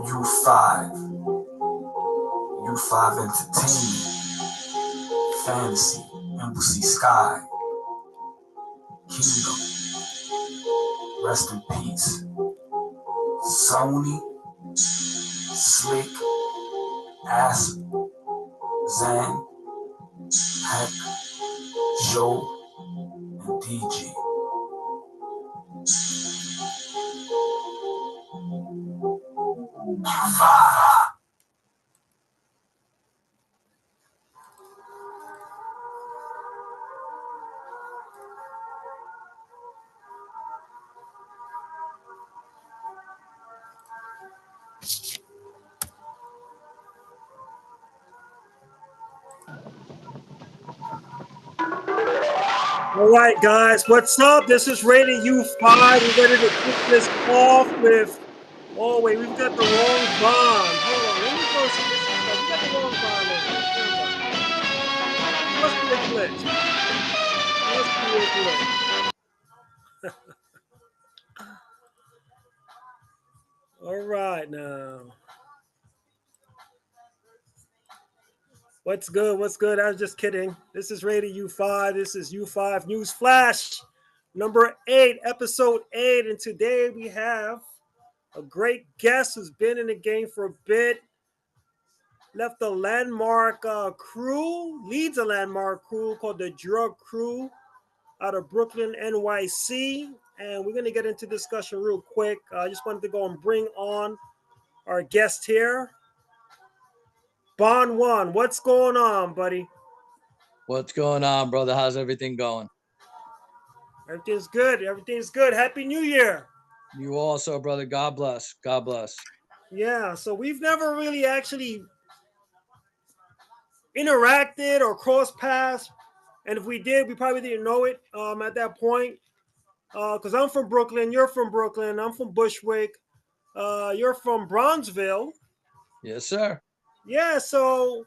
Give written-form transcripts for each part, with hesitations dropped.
U5, U5 Entertainment, Fantasy, Embassy Sky, Kingdom, rest in peace. Sony, Slick, Asp, Zan, Heck, Joe, and DG. All right, guys, what's up? This is Rated U5. We're ready to kick this off with. Oh wait, we've got the wrong bond. Hold on, let me go see this. No, we got the wrong bond on here. Hold on. It must be a glitch. It must be a glitch. All right, now. What's good? What's good? I was just kidding. This is Rated U5. This is U5 News Flash, number 8, episode 8. And today we have a great guest who's been in the game for a bit. Left a landmark crew, leads a landmark crew called the Drug Crew out of Brooklyn, NYC. And we're going to get into discussion real quick. I just wanted to go and bring on our guest here. Bond One, what's going on, buddy? What's going on, brother? How's everything going? Everything's good. Everything's good. Happy New Year. You also, brother. God bless. God bless. Yeah, so we've never really actually interacted or crossed paths. And if we did, we probably didn't know it at that point. Because I'm from Brooklyn, you're from Brooklyn, I'm from Bushwick, you're from Bronzeville. Yes, sir. Yeah, so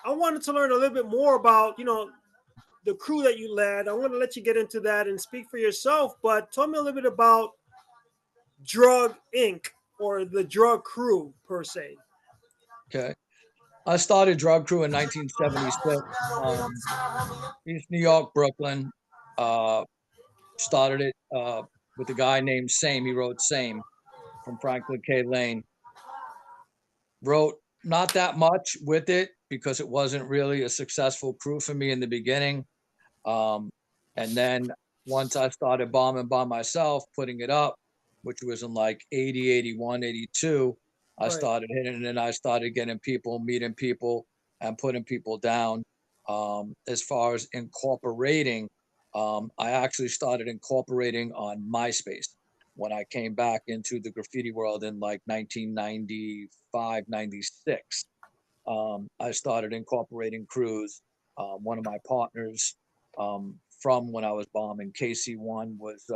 I wanted to learn a little bit more about, the crew that you led. I want to let you get into that and speak for yourself, but tell me a little bit about Drug Inc. or the Drug Crew per se. Okay. I started Drug Crew in 1976. East New York, Brooklyn. Started it with a guy named Same. He wrote Same from Franklin K. Lane. Wrote not that much with it because it wasn't really a successful crew for me in the beginning. And then once I started bombing by myself, putting it up, which was in like 80, 81, 82, I started hitting and I started getting people, meeting people and putting people down. As far as incorporating, I actually started incorporating on MySpace when I came back into the graffiti world in like 1995, 96. I started incorporating crews. One of my partners from when I was bombing, KC1 was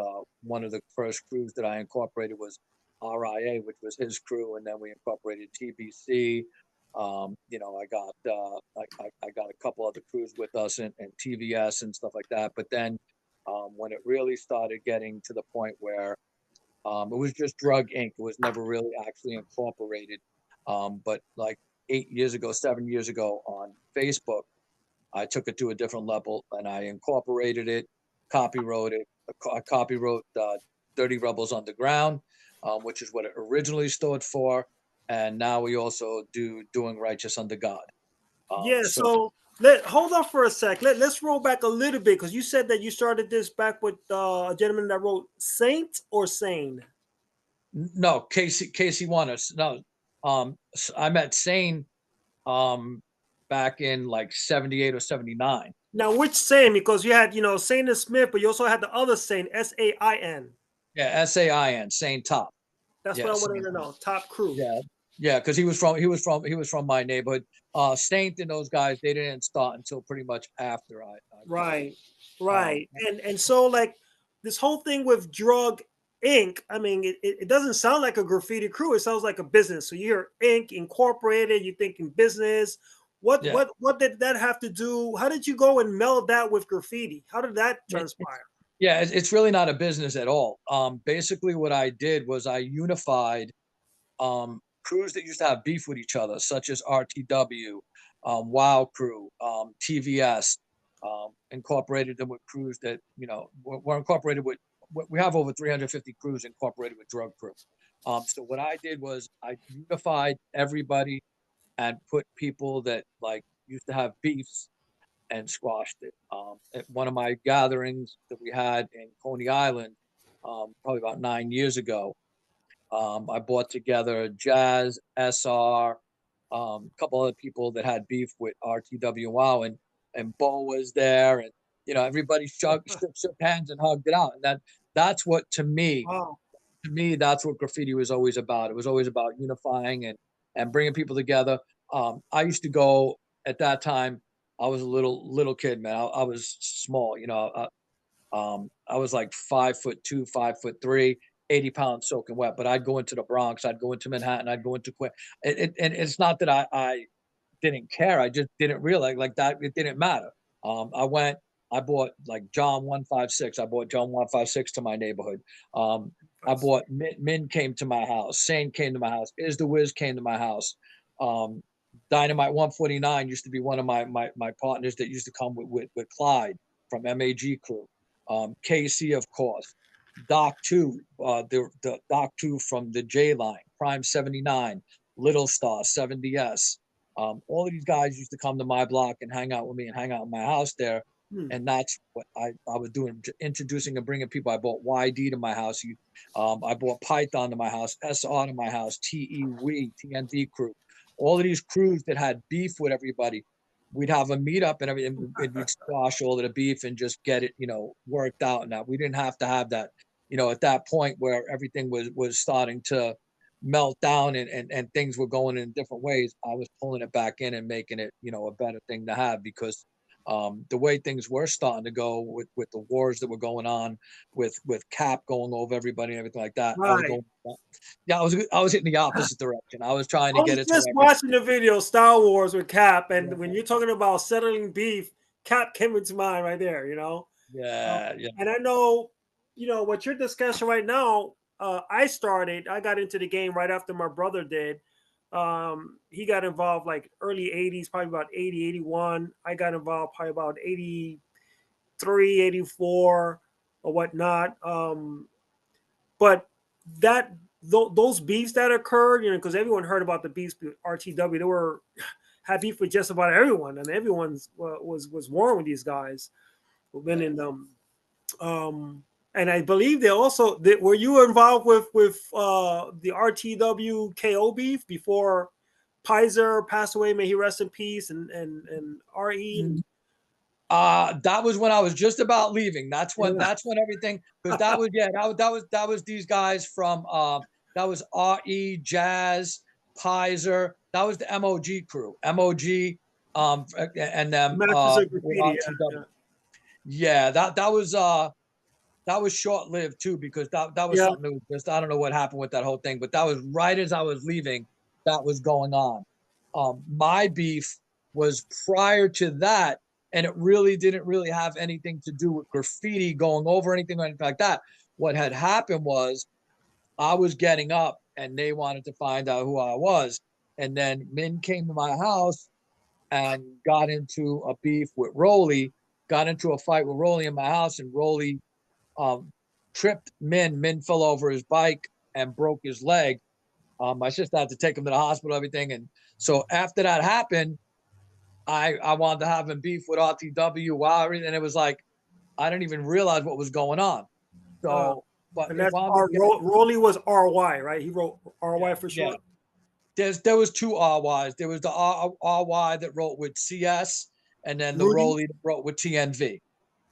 one of the first crews that I incorporated was RIA, which was his crew, and then we incorporated TBC. I got a couple other crews with us and TVS and stuff like that. But then when it really started getting to the point where it was just Drug Inc. It was never really actually incorporated. But like 7 years ago on Facebook, I took it to a different level and I incorporated it, copywrote it. I copywrote Dirty Rebels Underground, which is what it originally stood for. And now we also do Doing Righteous Under God. So hold on for a sec. Let's roll back a little bit because you said that you started this back with a gentleman that wrote Saint or Sane. No, KC1. No, I met Sane back in like 78 or 79. Now, which Sane? Because you had, Sane and Smith, but you also had the other Sane, SAIN. Yeah, SAIN, Sane Top. That's what I wanted to know. Top Crew. Yeah, because he was from my neighborhood. Saint and those guys, they didn't start until pretty much after I Right. And so like this whole thing with Drug Inc. I mean, it doesn't sound like a graffiti crew. It sounds like a business. So you hear Inc. Incorporated, you're thinking business. What did that have to do? How did you go and meld that with graffiti? How did that transpire? It's really not a business at all. Basically what I did was I unified crews that used to have beef with each other, such as RTW, Wow Crew, TVS, incorporated them with crews that, you know, were incorporated with, we have over 350 crews incorporated with Drug Crew. So what I did was I unified everybody and put people that like used to have beefs and squashed it. At one of my gatherings that we had in Coney Island, probably about 9 years ago, I brought together Jazz, SR, a couple other people that had beef with RTW Wow, and Bo was there, and you know everybody shook hands and hugged it out, and that's what Wow. to me that's what graffiti was always about. It was always about unifying and bringing people together. I used to go at that time. I was a little kid, man. I was small, you know. I was like 5'2", 5'3", 80 pounds soaking wet. But I'd go into the Bronx, I'd go into Manhattan, I'd go into Queens. And it's not that I didn't care. I just didn't realize like that. It didn't matter. I bought like John 156. I bought John 156 to my neighborhood. I bought Min came to my house. Sane came to my house. Is the Wiz came to my house. Dynamite 149 used to be one of my partners that used to come with Clyde from MAG Crew. KC, of course. Doc 2, the Doc 2 from the J Line, Prime 79, Little Star, 70S. All of these guys used to come to my block and hang out with me and hang out in my house there. And that's what I was doing, introducing and bringing people. I bought YD to my house. I bought Python to my house, SR to my house, TEW, TNV Crew. All of these crews that had beef with everybody, we'd have a meetup and everything, and we'd squash all of the beef and just get it, you know, worked out. And that we didn't have to have that, you know, at that point where everything was starting to melt down and things were going in different ways. I was pulling it back in and making it, you know, a better thing to have, because the way things were starting to go with the wars that were going on, with Cap going over everybody and everything like that, Right. I was hitting the opposite direction. I was trying I to get was it to just where watching the video Star Wars with Cap, and yeah, when you're talking about settling beef, Cap came into mind right there. You know, yeah. and I know, you know, what you're discussing right now. I got into the game right after my brother did. He got involved like early 80s, probably about 80, 81. I got involved probably about 83, 84 or whatnot. But that those beefs that occurred, you know, because everyone heard about the beefs with RTW, they were had beef with just about everyone, and everyone's was warring with these guys who've been in them. And I believe they also were you involved with the RTW KO beef before Pizer passed away? May he rest in peace, and RE. That was when I was just about leaving. That's when Yeah. everything, because that was these guys from that was RE, Jazz, Pizer. That was the MOG crew. MOG and them Masters of with Graffiti. RTW. Yeah, Yeah, that was short lived too, because that was yeah. something that was just, I don't know what happened with that whole thing, but that was right as I was leaving, that was going on. My beef was prior to that, and it really didn't really have anything to do with graffiti going over anything or anything like that. What had happened was I was getting up and they wanted to find out who I was. And then Min came to my house and got into a beef with Rolly, got into a fight with Rolly in my house, and Rolly tripped Min. Min fell over his bike and broke his leg. My sister had to take him to the hospital, everything. And so after that happened, I wanted to have him beef with RTW, wow, and it was like I didn't even realize what was going on. So, but And it that's wound up getting, Rolly was RY, right? He wrote RY for yeah. short. There was two RYs. There was the RY that wrote with CS, and then the Rudy. Rolly that wrote with TNV.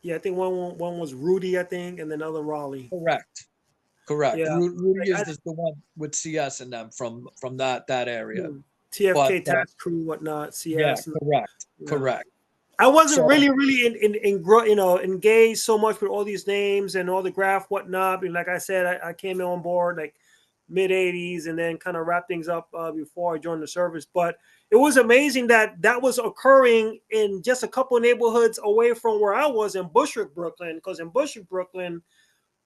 Yeah, I think one was Rudy, I think, and then another Raleigh. Correct. Yeah. Rudy is the one with CS in them from that area. But TFK Tax Crew, whatnot, yeah, CS. Yeah. correct. I wasn't So really you know, engaged so much with all these names and all the graph whatnot. And like I said, I came on board like mid 80s and then kind of wrapped things up before I joined the service. But it was amazing that was occurring in just a couple of neighborhoods away from where I was in Bushwick, Brooklyn. Because in Bushwick, Brooklyn,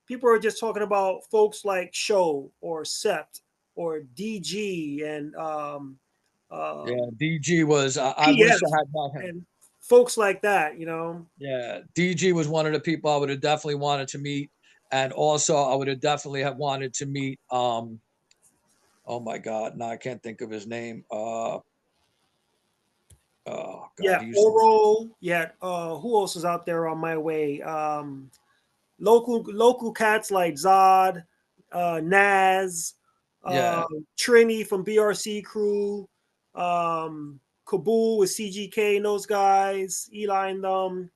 people are just talking about folks like Show or Sept or DG and Yeah, DG was. I wish PF I had met him. and folks like that, you know. Yeah, DG was one of the people I would have definitely wanted to meet, and also I would have definitely have wanted to meet. Oh my God, no, I can't think of his name. Oh God, Yeah, he used to. Oro. Yeah, who else is out there on my way? Local cats like Zod, Naz, Yeah, Trini from BRC crew, Kabul with CGK and those guys, Eli and them.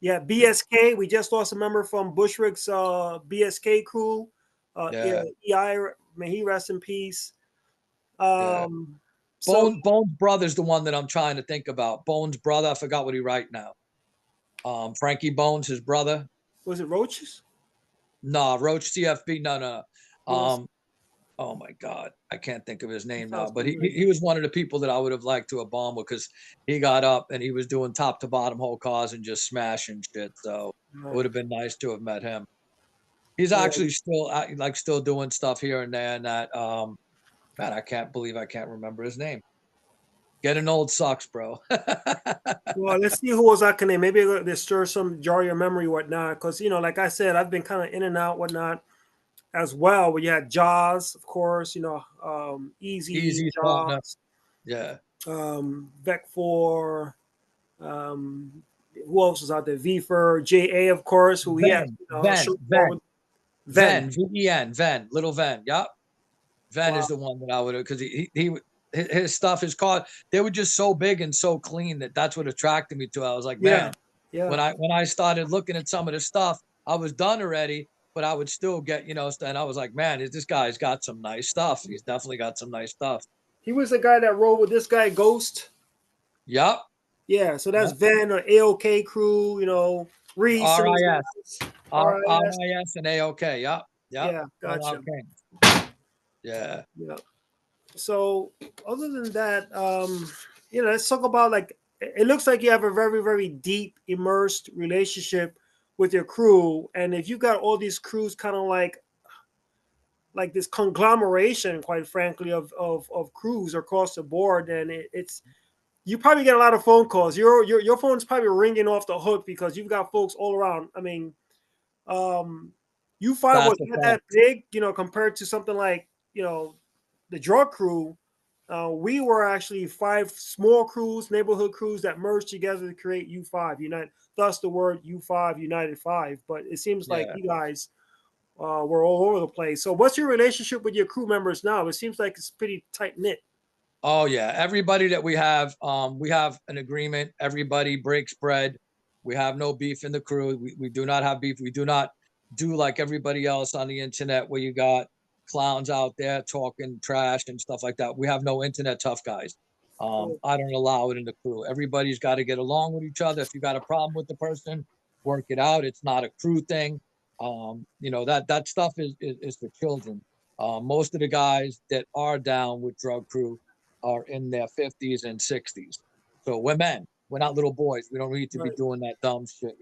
Yeah, BSK. We just lost a member from Bushwick's BSK crew. Yeah, yeah, EI, may he rest in peace. yeah. So Bones brother's the one that I'm trying to think about. Bones brother, I forgot what he right now. Frankie Bones, his brother. was it Roaches? Nah, Roach CFB. No, no. Who else? Um, oh my God, I can't think of his That name now. sounds But he familiar. was one of the people that I would have liked to have bombed with because he got up and he was doing top to bottom whole cars and just smashing shit. So it would Right. have been nice to have met him. He's Yeah, actually still like still doing stuff here and there. And that man, I can't believe I can't remember his name. Getting old sucks, bro. well, let's see who was I can name. Maybe this stir some jar your memory, whatnot. Because like I said, I've been kind of in and out, whatnot, as well. We had Jaws, of course. Easy Easy partner. Jaws, Yeah. Vec Four. Um, who else was out there? Vfer, JA, of course. Who he had, Ven, a Ven, short war Ven, with Ven. Ven, VEN, Ven, little Ven. Yep. Ven Wow. is the one that I would have because his stuff, his car, they were just so big and so clean that's what attracted me to it. I was like, Yeah. man, Yeah. when I started looking at some of the stuff, I was done already, but I would still get, and I was like, man, this guy's got some nice stuff. He's definitely got some nice stuff. He was the guy that rode with this guy, Ghost. Yep. Yeah. So that's Yep. Ven or AOK crew. Reese and those RIS, guys. RIS. RIS and AOK. Yep. Yep. Yeah. All out Gotcha. Kings. Yeah. Yeah. So other than that, let's talk about like it looks like you have a very, very deep, immersed relationship with your crew. And if you got all these crews kind of like this conglomeration, quite frankly, of crews across the board, then it's you probably get a lot of phone calls. Your phone's probably ringing off the hook because you've got folks all around. I mean, U5 was That's a not that fact. big, compared to something like the drug crew. We were actually 5 small crews, neighborhood crews that merged together to create U5 United. Thus, the word U5 United 5. But it seems like Yeah. you guys were all over the place. So, what's your relationship with your crew members now? It seems like it's pretty tight knit. Oh yeah, everybody that we have an agreement. Everybody breaks bread. We have no beef in the crew. We do not have beef. We do not do like everybody else on the internet where you got clowns out there talking trash and stuff like that. We have no internet tough guys. Cool. I don't allow it in the crew. Everybody's got to get along with each other. If you got a problem with the person, work it out. It's not a crew thing. That stuff is for children. Most of the guys that are down with drug crew are in their 50s and 60s. So we're men. We're not little boys. We don't need to be Right. doing that dumb shit.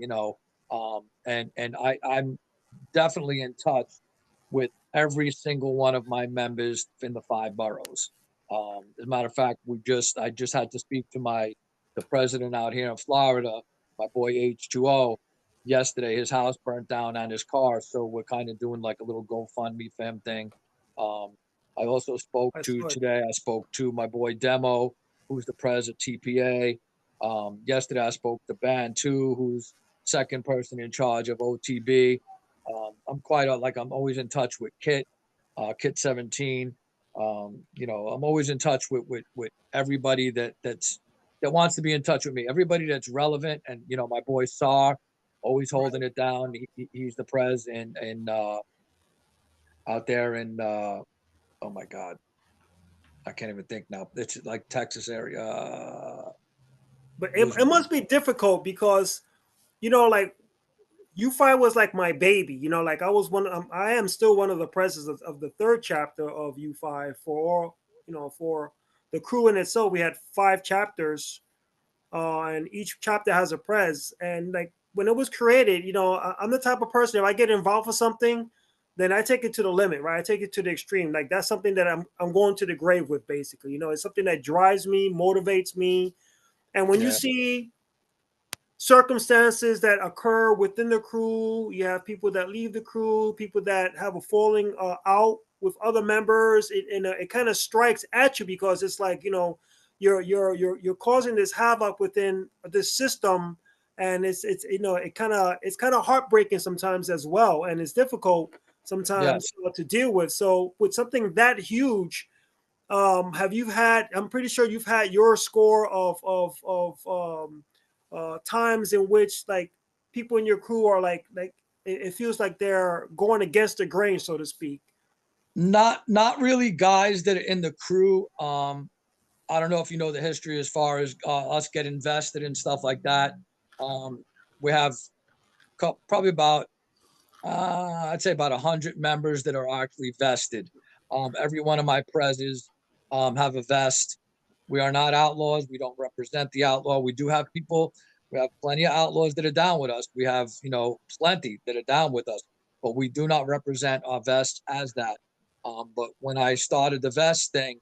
I'm definitely in touch with every single one of my members in the 5 boroughs. As a matter of fact, I just had to speak to the president out here in Florida, my boy H2O, yesterday. His house burnt down and his car, so we're kind of doing like a little GoFundMe for him thing. Um, I also spoke That's to good. today. I spoke to my boy Demo, who's the Prez of TPA. Yesterday I spoke to Ban too, who's second person in charge of OTB. I'm quite like I'm always in touch with Kit 17. I'm always in touch with everybody that wants to be in touch with me. Everybody that's relevant, and my boy Sar, always holding it down. He's the Prez and out there in oh my God, I can't even think now. It's like Texas area. But it Losing. must be difficult because, like U5 was like my baby. Like I am still one of the presidents of the third chapter of U5 for the crew in itself. We had 5 chapters, and each chapter has a prez. And like when it was created, I'm the type of person, if I get involved with something, then I take it to the limit, right? I take it to the extreme. Like that's something that I'm going to the grave with, basically. You know, it's something that drives me, motivates me. And when you Yeah. see circumstances that occur within the crew, you have people that leave the crew, people that have a falling out with other members. It kind of strikes at you because it's like, you know, you're causing this havoc within this system, and it's you know, it's kind of heartbreaking sometimes as well, and it's difficult sometimes Yes. to deal with. So with something that huge, have you had? I'm pretty sure you've had your score of times in which like people in your crew are like it feels like they're going against the grain, so to speak. Not really guys that are in the crew. I don't know if you know the history as far as us getting invested and stuff like that. Um, we have probably about I'd say about 100 members that are actually vested. Every one of my prezes have a vest. We are not outlaws. We don't represent the outlaw. We do have people. We have plenty of outlaws that are down with us. We have, you know, plenty that are down with us, but we do not represent our vest as that. But when I started the vest thing,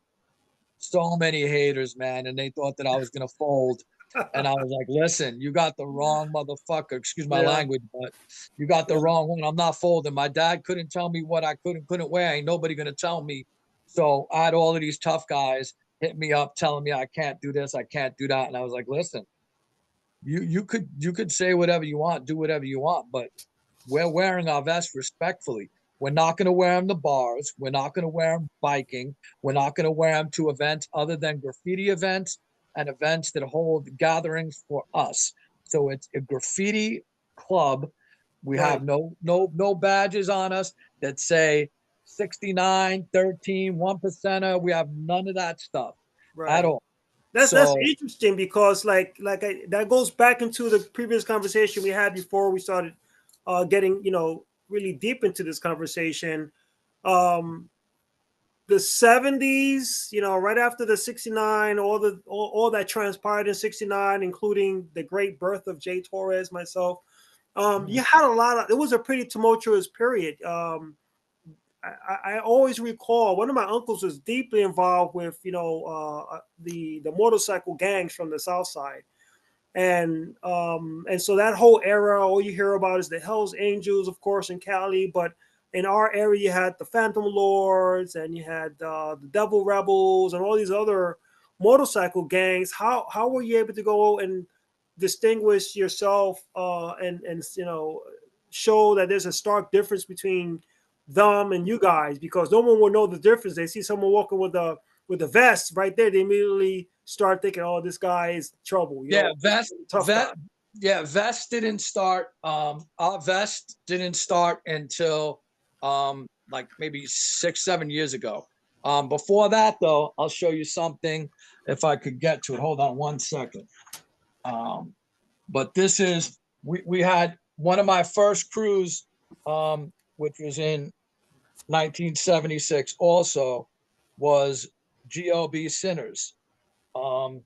so many haters, man, and they thought that I was gonna fold. And I was like, listen, you got the wrong motherfucker. Excuse my Yeah, language, but you got the yeah, wrong one. I'm not folding. My dad couldn't tell me what I could and couldn't wear. Ain't nobody gonna tell me. So I had all of these tough guys hit me up telling me I can't do this, I can't do that. And I was like, listen, you could say whatever you want, do whatever you want, but we're wearing our vests respectfully. We're not going to wear them to bars. We're not going to wear them biking. We're not going to wear them to events other than graffiti events and events that hold gatherings for us. So it's a graffiti club. We right, have no badges on us that say 69, 13, 1%er. We have none of that stuff at right. all. That's So interesting because that goes back into the previous conversation we had before we started getting, you know, really deep into this conversation. Um, the 70s, you know, right after the 69, all that transpired in 69, including the great birth of Jay Torres, myself. You had a lot of, it was a pretty tumultuous period. I always recall one of my uncles was deeply involved with, you know, the motorcycle gangs from the South Side. And so that whole era, all you hear about is the Hell's Angels, of course, in Cali, but in our area, you had the Phantom Lords and you had the Devil Rebels and all these other motorcycle gangs. How were you able to go and distinguish yourself and you know, show that there's a stark difference between them and you guys? Because no one will know the difference. They see someone walking with a vest right there, they immediately start thinking, "Oh, this guy is trouble." You yeah, know, this is a tough guy. Vest didn't start. Our vest didn't start until like maybe 6, 7 years ago. Before that, though, I'll show you something if I could get to it. Hold on 1 second. Um, but this is we had one of my first crews, which was in 1976. Also, was GLB Sinners. Um,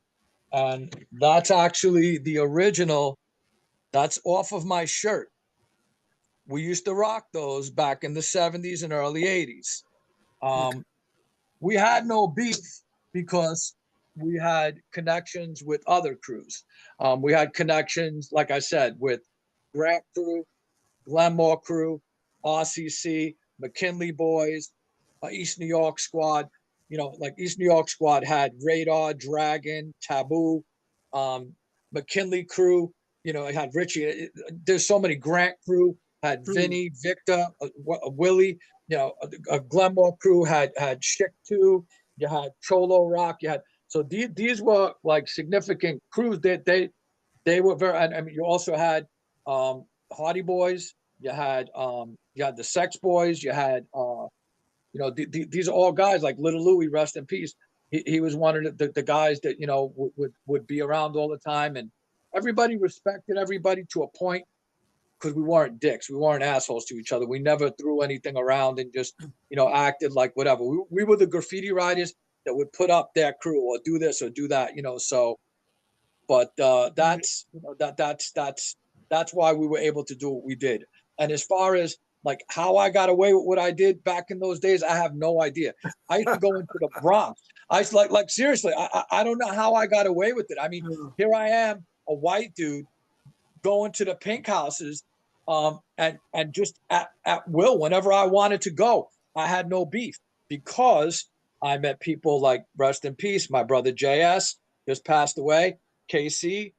and that's actually the original. That's off of my shirt. We used to rock those back in the 70s and early 80s. Okay. Um, we had no beef because we had connections with other crews. We had connections, like I said, with Grant Crew, Glenmore Crew, RCC, McKinley Boys, East New York Squad. You know, like East New York Squad had Radar, Dragon, Taboo, um, McKinley Crew. You know, it had Richie. There's so many. Grant Crew had Hmm. Vinny, Victor, Willie. You know, a Glenmore Crew had Chick 2. You had Cholo Rock. You had so these were like significant crews that they were very. I mean, you also had Hardy Boys. You had the Sex Boys. You had you know these are all guys like Little Louie, rest in peace. He was one of the guys that you know would be around all the time, and everybody respected everybody to a point because we weren't dicks, we weren't assholes to each other. We never threw anything around and just you know acted like whatever. We were the graffiti writers that would put up their crew or do this or do that, you know. So but that's you know that's why we were able to do what we did. And as far as Like how I got away with what I did back in those days, I have no idea. I used to go into the Bronx. I used to like seriously, I don't know how I got away with it. I mean, here I am, a white dude going to the pink houses, and just at will whenever I wanted to go. I had no beef because I met people like, rest in peace, my brother JS just passed away, KC,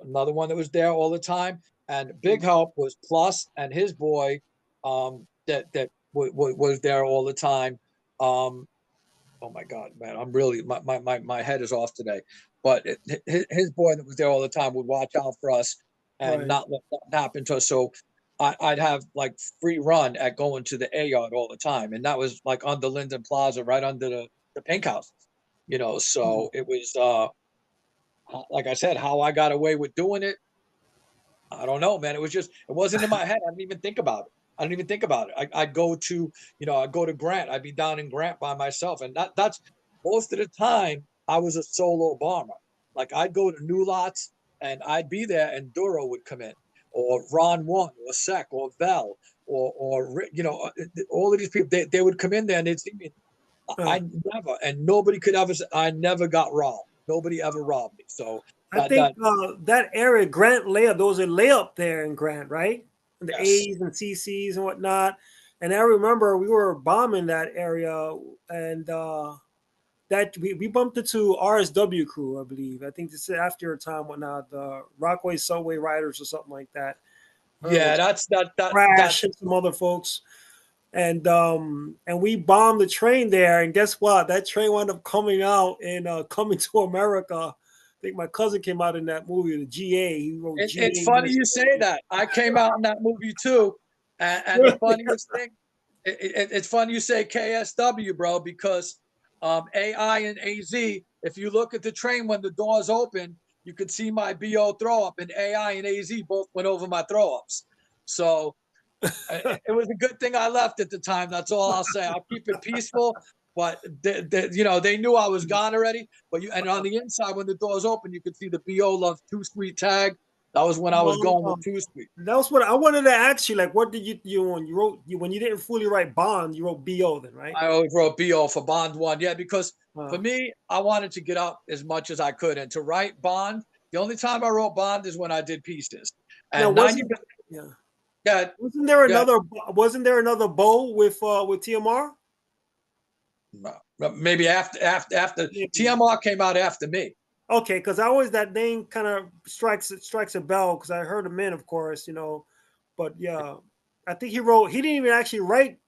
another one that was there all the time, and big help was Plus and his boy, that was there all the time. Oh my God, man, I'm really my head is off today. But his boy that was there all the time would watch out for us and Right. not let nothing happen to us. So I'd have like free run at going to the A yard all the time, and that was like under Linden Plaza, right under the pink house. So it was like I said, how I got away with doing it, I don't know, man. It wasn't in my head. I didn't even think about it. I didn't even think about it. I'd go to, I'd go to Grant. I'd be down in Grant by myself. And that's most of the time I was a solo bomber. Like I'd go to New Lots and I'd be there and Duro would come in, or Ron One or Sec or Vel or all of these people, they would come in there and they'd see me. I never, and nobody could ever say, I never got robbed. Nobody ever robbed me. So I think that area, Grant layup, those are layup there in Grant, right? And the yes. A's and CCs and whatnot. And I remember we were bombing that area, and that we bumped into RSW crew, I believe. I think this is after your time, whatnot, the Rockaway Subway Riders or something like that. Yeah, that's Crash and some other folks. And we bombed the train there, and guess what? That train wound up coming out in Coming to America. I think my cousin came out in that movie, the GA. He wrote GA. It's funny you say that. I came out in that movie too, and the funniest thing, it's funny you say KSW, bro, because AI and AZ. If you look at the train when the doors open, you could see my BO throw up, and AI and AZ both went over my throw ups. So it was a good thing I left at the time. That's all I'll say. I'll keep it peaceful. But they knew I was gone already. But and on the inside, when the doors open, you could see the BO Love Too Sweet tag. That was when I was going with Too Sweet. That was what I wanted to ask you. Like, what did you when you wrote when you didn't fully write Bond, you wrote BO then, right? I always wrote BO for Bond 1. Yeah, because for me, I wanted to get up as much as I could. And to write Bond, the only time I wrote Bond is when I did Pieces. And now, 90%. Yeah. Wasn't there another bow with TMR? No, maybe after TMR came out after me. Okay, because I always that name kind of strikes a bell because I heard him in, of course, but yeah, I think he didn't even actually write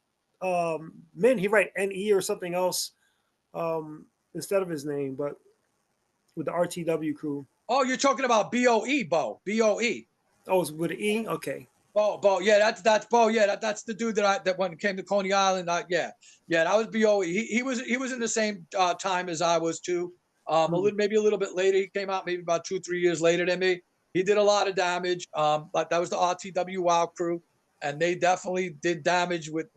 Min, he write NE or something else instead of his name, but with the RTW crew. Oh, you're talking about BOE, BOE. Oh, it's with an E? Okay. Bo, yeah, that's Bo. Yeah, that's the dude that when it came to Coney Island, yeah, that was BOE. He was in the same time as I was too. Maybe a little bit later. He came out maybe about 2-3 years later than me. He did a lot of damage. But that was the RTW Wow crew, and they definitely did damage with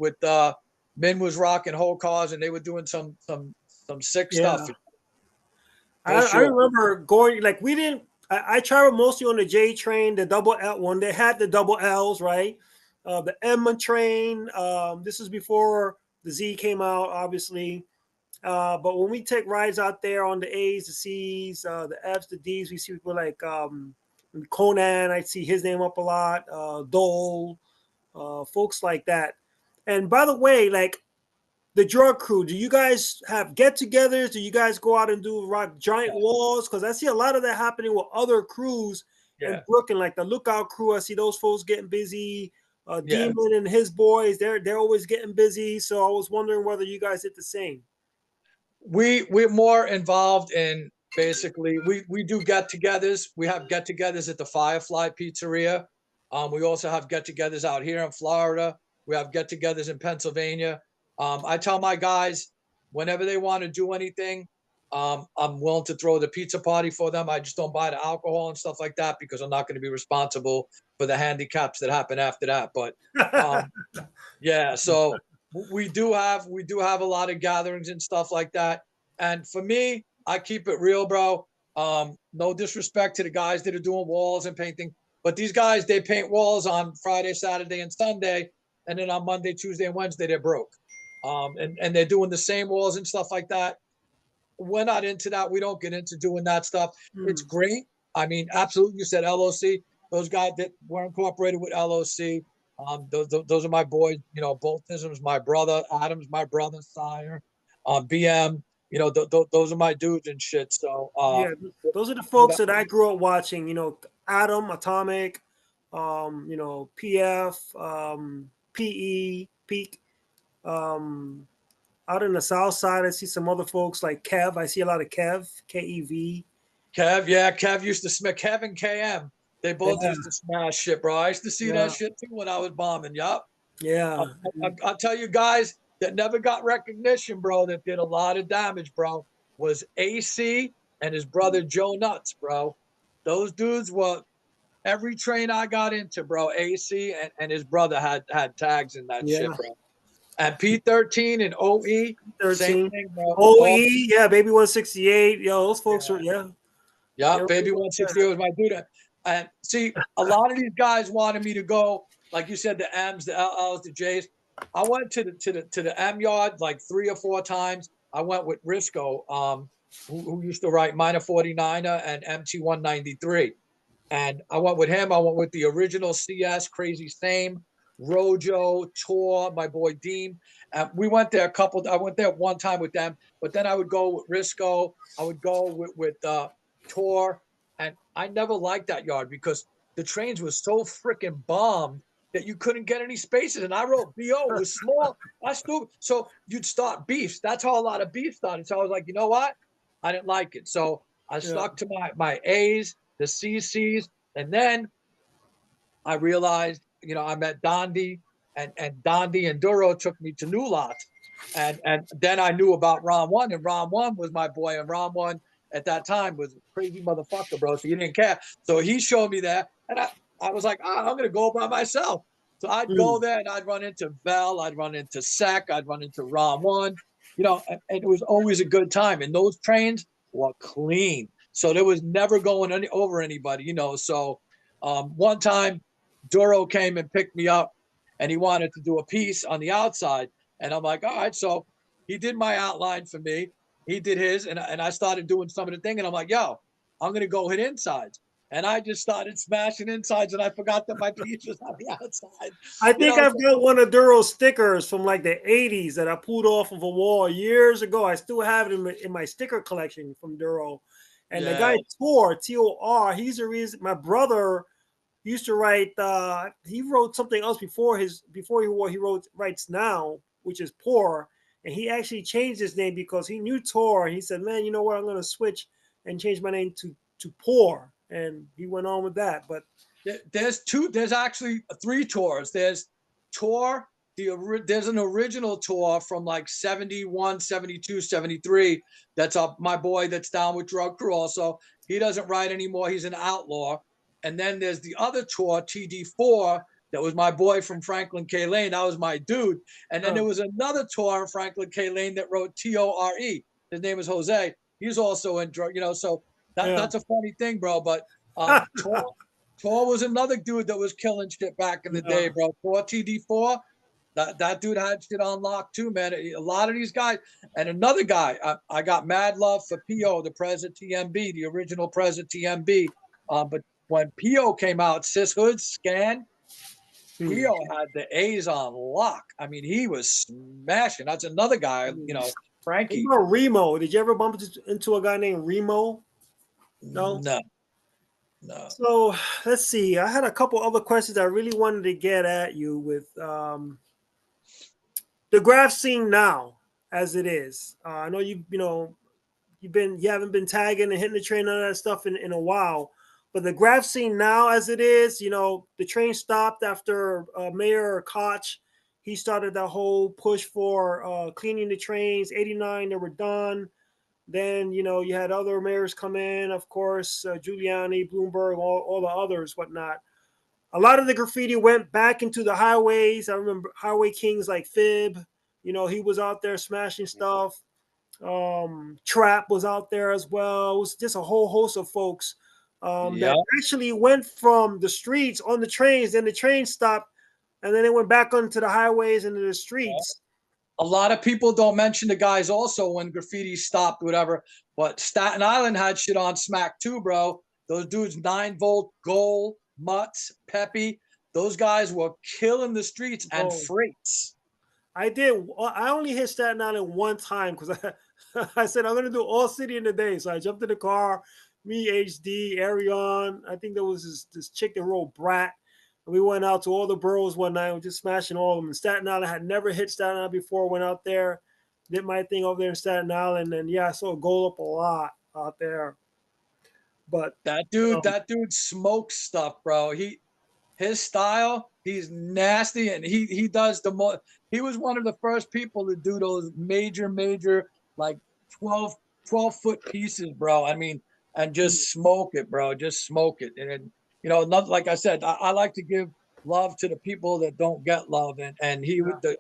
Min was rocking whole cars, and they were doing some sick stuff. I remember going like we didn't. I traveled mostly on the J train, the double L one. They had the double L's, right? The Emma train. This is before the Z came out, obviously. But when we take rides out there on the A's, the C's, the F's, the D's, we see people like Conan. I see his name up a lot. Dole, folks like that. And by the way, like the drug crew, do you guys have get-togethers? Do you guys go out and do rock giant walls? Because I see a lot of that happening with other crews in Brooklyn, like the Lookout crew. I see those folks getting busy. Demon and his boys, they're always getting busy. So I was wondering whether you guys did the same. We're more involved in basically we do get-togethers. We have get-togethers at the Firefly Pizzeria. We also have get-togethers out here in Florida. We have get-togethers in Pennsylvania. I tell my guys whenever they want to do anything, I'm willing to throw the pizza party for them. I just don't buy the alcohol and stuff like that because I'm not going to be responsible for the handicaps that happen after that. But so we do have a lot of gatherings and stuff like that. And for me, I keep it real, bro. No disrespect to the guys that are doing walls and painting, but these guys, they paint walls on Friday, Saturday, and Sunday. and then on Monday, Tuesday, and Wednesday they're broke. And they're doing the same walls and stuff like that. We're not into that. We don't get into doing that stuff. It's great. I mean, absolutely. You said LOC. Those guys that were incorporated with LOC. Those are my boys. You know, Boltism's my brother. Adam's my brother. Sire. BM. You know, those are my dudes and shit. So yeah, those are the folks that I grew up watching. You know, Adam, Atomic, you know, PF, PE, Peak. Out in the South Side, I see some other folks like Kev. I see a lot of Kev, KEV. Kev, yeah, Kev used to smash. Kev and KM, they both used to smash shit, bro. I used to see that shit too when I was bombing. Yup. Yeah. I'll tell you guys that never got recognition, bro, that did a lot of damage, bro, was AC and his brother Joe Nuts, bro. Those dudes were every train I got into, bro. AC and his brother had tags in that shit, bro. And P13 and OE, 13. same thing, bro. OE, yeah, Baby 168. Yo, those folks are, Yeah, Baby 168 was my dude. And see, a lot of these guys wanted me to go, like you said, the M's, the LLs, the J's. I went to the M yard like 3 or 4 times. I went with Risco, who used to write Minor 49er and MT 193. And I went with him. I went with the original CS, Crazy Same, Rojo, Tor, my boy Deem. We went there I went there one time with them, but then I would go with Risco. I would go with Tor. And I never liked that yard because the trains were so freaking bombed that you couldn't get any spaces. And I wrote BO, it was small. So you'd start beefs. That's how a lot of beef started. So I was like, you know what? I didn't like it. So I stuck to my A's, the CCs, and then I realized, you know, I met Dondi, and Dondi and Duro took me to New Lots, and then I knew about Ron One, and Ron One was my boy, and Ron One at that time was a crazy motherfucker, bro. So he didn't care. So he showed me that, and I was like, I'm gonna go by myself. So I'd go there and I'd run into Vel, I'd run into Sec, I'd run into Ron One, you know, and it was always a good time. And those trains were clean. So there was never going over anybody, you know. So one time Duro came and picked me up and he wanted to do a piece on the outside. And I'm like, all right. So he did my outline for me. He did his, and I started doing some of the thing. And I'm like, yo, I'm going to go hit insides. And I just started smashing insides, and I forgot that my piece was on the outside. I think I've got one of Duro's stickers from like the 80s that I pulled off of a wall years ago. I still have it in my sticker collection from Duro. And the guy Tor, Tor, he's the reason. My brother used to write. He wrote something else before he writes now, which is Poor. And he actually changed his name because he knew Tor. And he said, "Man, you know what? I'm going to switch and change my name to Poor." And he went on with that. But there's actually 3 tours. There's Tor. There's an original tour from like 71, 72, 73. That's up my boy that's down with Drug Crew also. He doesn't write anymore. He's an outlaw. And then there's the other tour, TD4, that was my boy from Franklin K. Lane. That was my dude. And then there was another tour in Franklin K. Lane that wrote Tore. His name is Jose. He's also in drug, you know, so that's a funny thing, bro. But Tor was another dude that was killing shit back in the day, bro. Tor TD4, that dude had shit on lock too, man. A lot of these guys, and another guy, I got mad love for PO, the Prez at TMB, the original Prez at TMB. But when PO came out, Sis Hood Scan, PO had the A's on lock. I mean, he was smashing. That's another guy, you know, Frankie. What about Remo? Did you ever bump into a guy named Remo? No. So let's see. I had a couple other questions I really wanted to get at you with the graff scene now as it is. I know you haven't been tagging and hitting the train, none of that stuff in a while. But the graff scene now as it is, you know, the train stopped after Mayor Koch. He started that whole push for cleaning the trains. 89, they were done. Then, you know, you had other mayors come in, of course, Giuliani, Bloomberg, all the others, whatnot. A lot of the graffiti went back into the highways. I remember highway kings like Fib, you know, he was out there smashing stuff. Trap was out there as well. It was just a whole host of folks that actually went from the streets on the trains. Then the train stopped. and then it went back onto the highways and the streets. A lot of people don't mention the guys also when graffiti stopped, whatever. But Staten Island had shit on smack too, bro. Those dudes, 9 Volt, Goal, Mutts, Peppy, those guys were killing the streets and Oh, freights. I did. I only hit Staten Island one time because I said I'm gonna do all city in a day. So I jumped in the car, me, HD, Arion. I think there was this chick that rode Brat. And we went out to all the boroughs one night. We were just smashing all of them. And Staten Island, I had never hit Staten Island before. Went out there, did my thing over there in Staten Island, and yeah, I saw it go up a lot out there. But That you dude, know, that dude smokes stuff, bro. His style, he's nasty, and he does the most. He was one of the first people to do those major like 12 foot pieces, bro. I mean, and just smoke it, bro. Just smoke it. And you know, not like I said, I like to give love to the people that don't get love, and he yeah, would the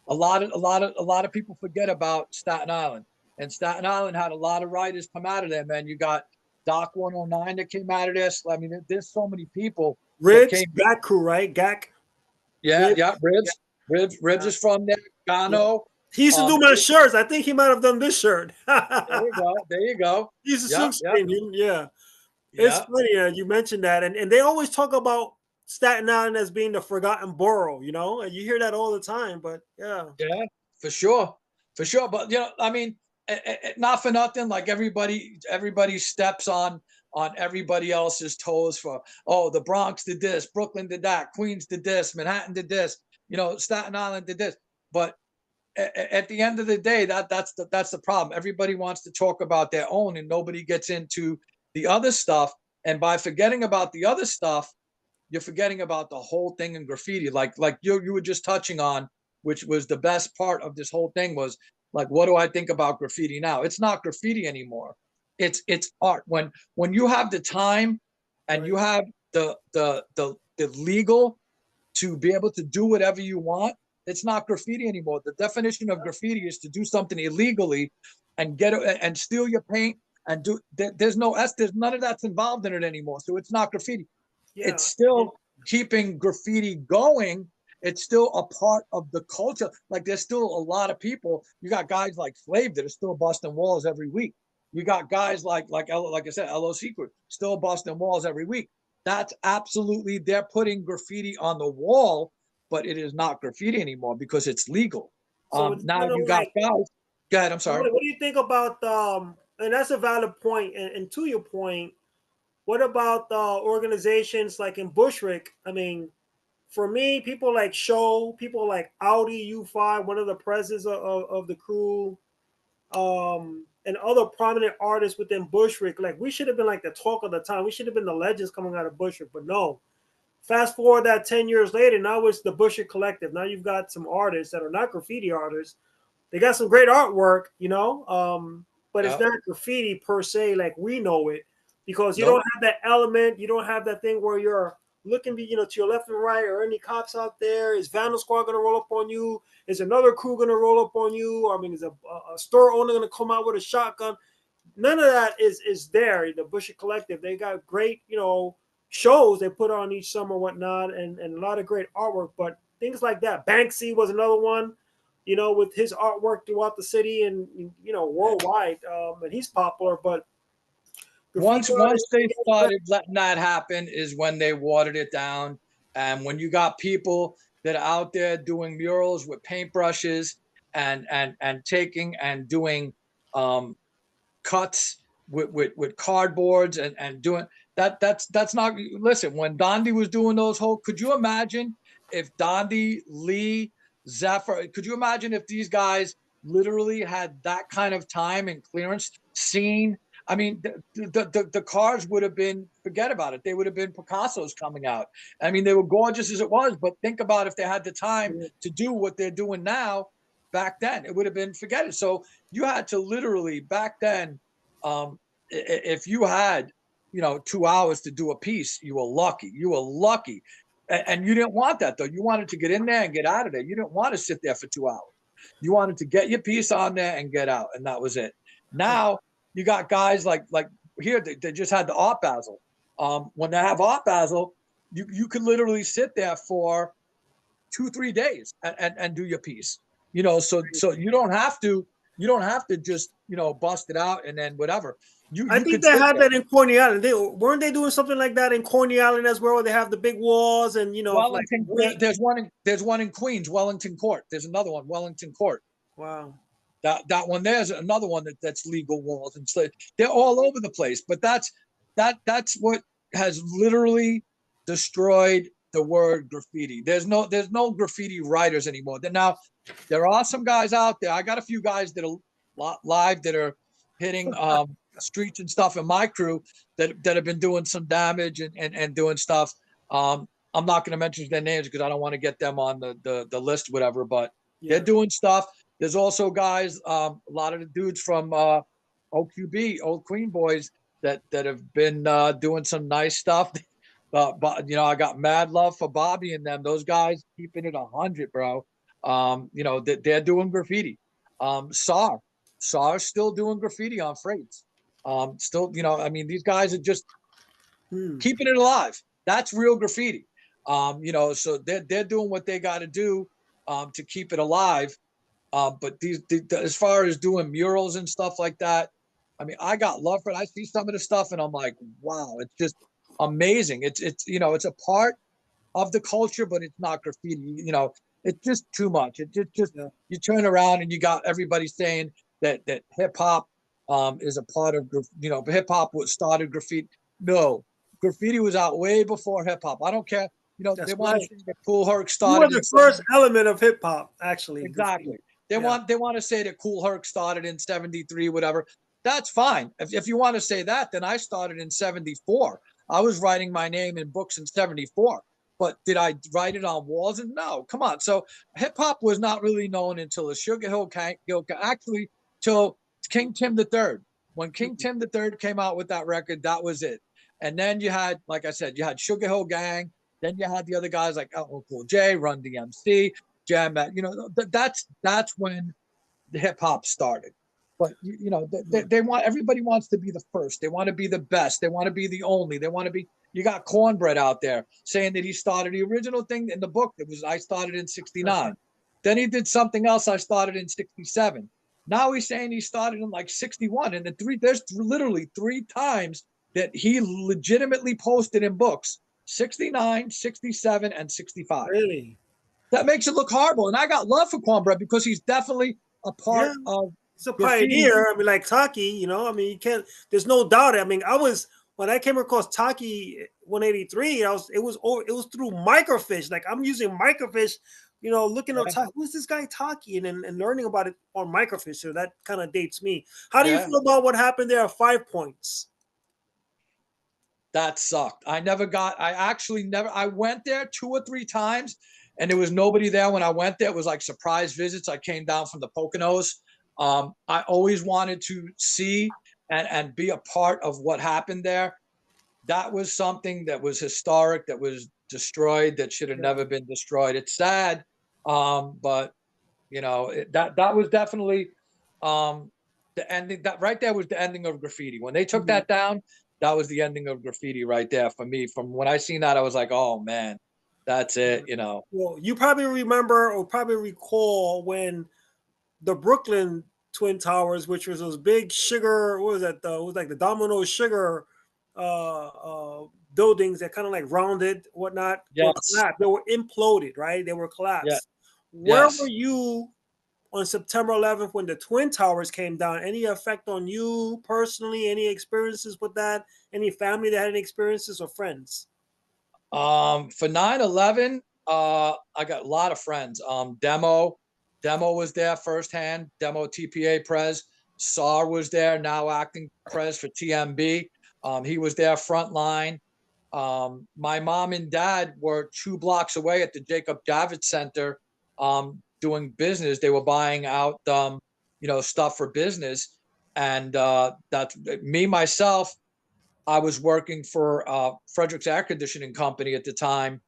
a lot of people forget about Staten Island, and Staten Island had a lot of writers come out of there, man. You got Doc 109 that came out of this. I mean, there's so many people that Ribs, came. Gak crew, right? Gak, Yeah, Ribs. yeah. Ribs Yeah. is from there. Yeah. Gano. He used to do my There shirts. I think he might have done this shirt. you go. There you go. He used to Yep, silk yep, screen him. Yeah. It's yep. funny you mentioned that. And they always talk about Staten Island as being the forgotten borough, you know? And you hear that all the time, but yeah. Yeah, for sure, for sure. But you know, I mean, not for nothing. Like everybody steps on everybody else's toes for, oh, the Bronx did this, Brooklyn did that, Queens did this, Manhattan did this, you know, Staten Island did this. But at the end of the day, that's the problem. Everybody wants to talk about their own, and nobody gets into the other stuff. And by forgetting about the other stuff, you're forgetting about the whole thing in graffiti. Like you were just touching on, which was the best part of this whole thing, was like, what do I think about graffiti now? It's not graffiti anymore. It's art. When you have the time and Right. you have the legal to be able to do whatever you want, it's not graffiti anymore. The definition of graffiti is to do something illegally and get it and steal your paint and do. There's none of that's involved in it anymore. So it's not graffiti. Yeah. It's still keeping graffiti going. It's still a part of the culture. Like there's still a lot of people. You got guys like Flav that are still busting walls every week. You got guys like I said, LO Secret still busting walls every week. That's absolutely, they're putting graffiti on the wall, but it is not graffiti anymore because it's legal. So it's Now kind of you got like, guys. Go ahead. I'm so sorry. what do you think about and that's a valid point. And to your point, what about organizations like in Bushwick? I mean, for me, people like Show, people like Audi U5, one of the Prezes of the crew, and other prominent artists within Bushwick. Like we should have been like the talk of the time. We should have been the legends coming out of Bushwick, but no. Fast forward that 10 years later, now it's the Bushwick Collective. Now you've got some artists that are not graffiti artists. They got some great artwork, you know, but it's Yeah. not graffiti per se like we know it, because you Nope. don't have that element. You don't have that thing where you're looking, you know, to your left and right, or any cops out there. Is Vandal Squad going to roll up on you? Is another crew going to roll up on you? I mean, is a store owner going to come out with a shotgun? None of that is there. The Bushwick Collective, they got great, you know, shows they put on each summer, whatnot, and a lot of great artwork. But things like that. Banksy was another one, you know, with his artwork throughout the city and, you know, worldwide. And he's popular, but graffiti Once artists, they started letting that happen is when they watered it down. And when you got people that are out there doing murals with paintbrushes and taking and doing cuts with cardboards and doing that's not, listen, when Dondi was doing those whole, could you imagine if Dondi, Lee, Zephyr, could you imagine if these guys literally had that kind of time and clearance scene? I mean, the cars would have been, forget about it. They would have been Picasso's coming out. I mean, they were gorgeous as it was, but think about if they had the time to do what they're doing now. Back then, it would have been, forget it. So you had to literally back then, if you had, you know, 2 hours to do a piece, you were lucky. You were lucky, and you didn't want that though. You wanted to get in there and get out of there. You didn't want to sit there for 2 hours. You wanted to get your piece on there and get out, and that was it. Now you got guys like here, they just had the art basel. When they have art basel, you could literally sit there for 2-3 days and do your piece. So you don't have to just bust it out and then whatever. I You think could they sit had there. that in Coney Island. Weren't they doing something like that in Coney Island as well? Where they have the big walls and like Wellington, there's one in Queens, Wellington Court. There's another one, Wellington Court. wow. That one there's another one that's legal walls and stuff. They're all over the place, but that's what has literally destroyed the word graffiti. There's no graffiti writers anymore. Now there are some guys out there. I got a few guys that are live that are hitting streets and stuff in my crew that have been doing some damage and doing stuff. I'm not going to mention their names because I don't want to get them on the list, whatever, but they're doing stuff. There's also guys, a lot of the dudes from OQB, Old Queen Boys, that have been doing some nice stuff. But I got mad love for Bobby and them. Those guys keeping it 100, bro. They're doing graffiti. SAR's still doing graffiti on freights. Still, these guys are just keeping it alive. That's real graffiti. So they're doing what they got to do to keep it alive. But as far as doing murals and stuff like that, I got love for it. I see some of the stuff and I'm like, wow, it's just amazing. It's a part of the culture, but it's not graffiti. It's just too much. It just you turn around and you got everybody saying that hip hop is a part of hip hop started graffiti. No, graffiti was out way before hip hop. I don't care. They want to say that Kool Herc started. You were the first element of hip hop, actually. Exactly. They want to say that Kool Herc started in 73, whatever. That's fine. If you want to say that, then I started in 74. I was writing my name in books in 74. But did I write it on walls? And no, come on. So hip hop was not really known until the Sugar Hill actually till King Tim III. When King Tim III came out with that record, that was it. And then you had, like I said, you had Sugar Hill Gang. Then you had the other guys like Elton Cool J, Run DMC, Jam. That's when the hip hop started. But they want, everybody wants to be the first. They want to be the best. They want to be the only. They want to be. You got Cornbread out there saying that he started the original thing in the book. It was I started in 69. Then he did something else. I started in 67. Now he's saying he started in like 61. And there's literally 3 times that he legitimately posted in books: 69, 67, and 65. Really? That makes it look horrible. And I got love for Cornbread because he's definitely a part of. He's a pioneer. Like Taki, you can't. There's no doubt. When I came across Taki 183, it was through microfiche. Like I'm using microfiche, looking up who's this guy Taki and learning about it on microfiche. So that kind of dates me. How do you feel about what happened there at 5 Points? That sucked. I went there 2 or 3 times and there was nobody there when I went there. It was like surprise visits. I came down from the Poconos. I always wanted to see and be a part of what happened there. That was something that was historic, that was destroyed, that should have never been destroyed. It's sad, but that was definitely the ending. That right there was the ending of graffiti. When they took that down, that was the ending of graffiti right there for me. From when I seen that, I was like, oh man, that's it. Well, you probably remember or probably recall when the Brooklyn Twin Towers, which was those big sugar, what was that? It was like the Domino sugar buildings that kind of like rounded, whatnot. Yes. They were imploded, right? They were collapsed. Yeah. Where were you on September 11th when the Twin Towers came down? Any effect on you personally? Any experiences with that? Any family that had any experiences or friends? For 9/11, I got a lot of friends. Demo was there firsthand. Demo TPA Prez. SAR was there, now acting Prez for TMB. He was there front line. My mom and dad were 2 blocks away at the Jacob Javits Center doing business. They were buying out, stuff for business. And that's me, myself. I was working for Frederick's Air Conditioning Company at the time.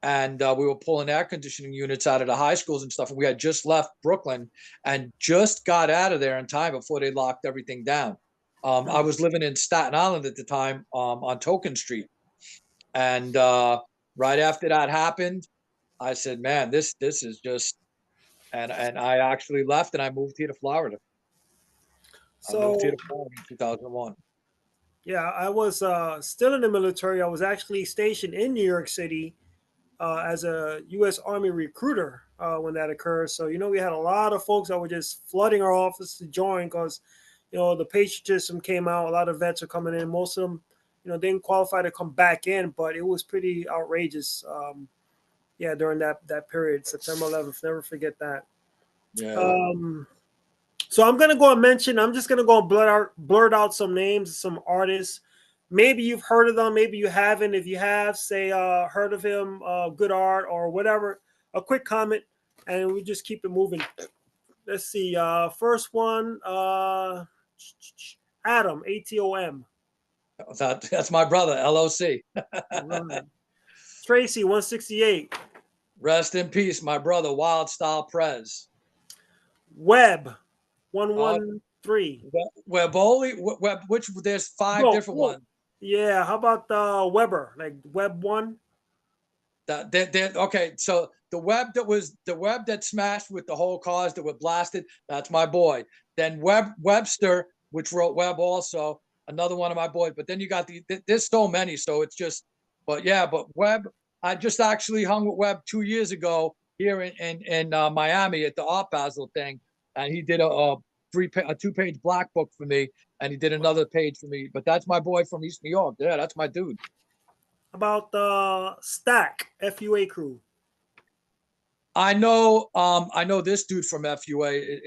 And we were pulling air conditioning units out of the high schools and stuff. And we had just left Brooklyn and just got out of there in time before they locked everything down. I was living in Staten Island at the time on Token Street. And right after that happened, I said, man, this is just, and I actually left and I moved here to Florida. I moved here So to Florida in 2001. yeah, I was still in the military. I was actually stationed in New York City as a U.S. Army recruiter when that occurred. So we had a lot of folks that were just flooding our office to join because the patriotism came out. A lot of vets are coming in. Most of them didn't qualify to come back in, but it was pretty outrageous. Yeah, during that period, September 11th, never forget that. Yeah. So I'm gonna go and mention. I'm just gonna go and blurt out some names, some artists. Maybe you've heard of them, maybe you haven't. If you have, say heard of him, good art or whatever. A quick comment, and we just keep it moving. Let's see. First one, Atom, ATOM. That's my brother, LOC. Right. Tracy, 168. Rest in peace, my brother, Wild Style Prez. Web, Uh, 113. Web, which there's 5 Go, different go. ones. Yeah, how about Weber, like Web 1? Okay, so the web that smashed with the whole cars that were blasted, that's my boy. Then Webster, which wrote Web also, another one of my boys. But then you got there's so many, so it's just, but yeah, but Web, I just actually hung with Web 2 years ago here in Miami at the Art Basel thing, and he did a 2-page black book for me, and he did another page for me. But that's my boy from East New York. Yeah, that's my dude. About Stack, FUA crew. I know this dude from FUA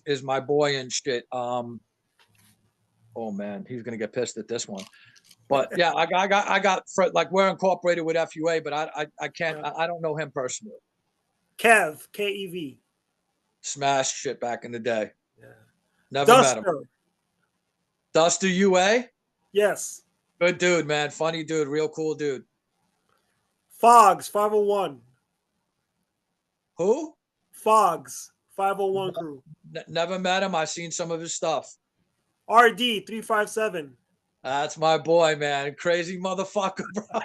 is my boy and shit. Oh man, he's gonna get pissed at this one. But yeah, I got like we're incorporated with FUA, but I can't I don't know him personally. Kev, KEV. Smash shit back in the day. Yeah. Never met him. Duster. Duster UA, Yes. good dude, man. Funny dude, real cool dude. Fogs, 501. Who? Fogs, 501 crew. Never met him. I've seen some of his stuff. RD, 357. That's my boy, man. Crazy motherfucker, bro.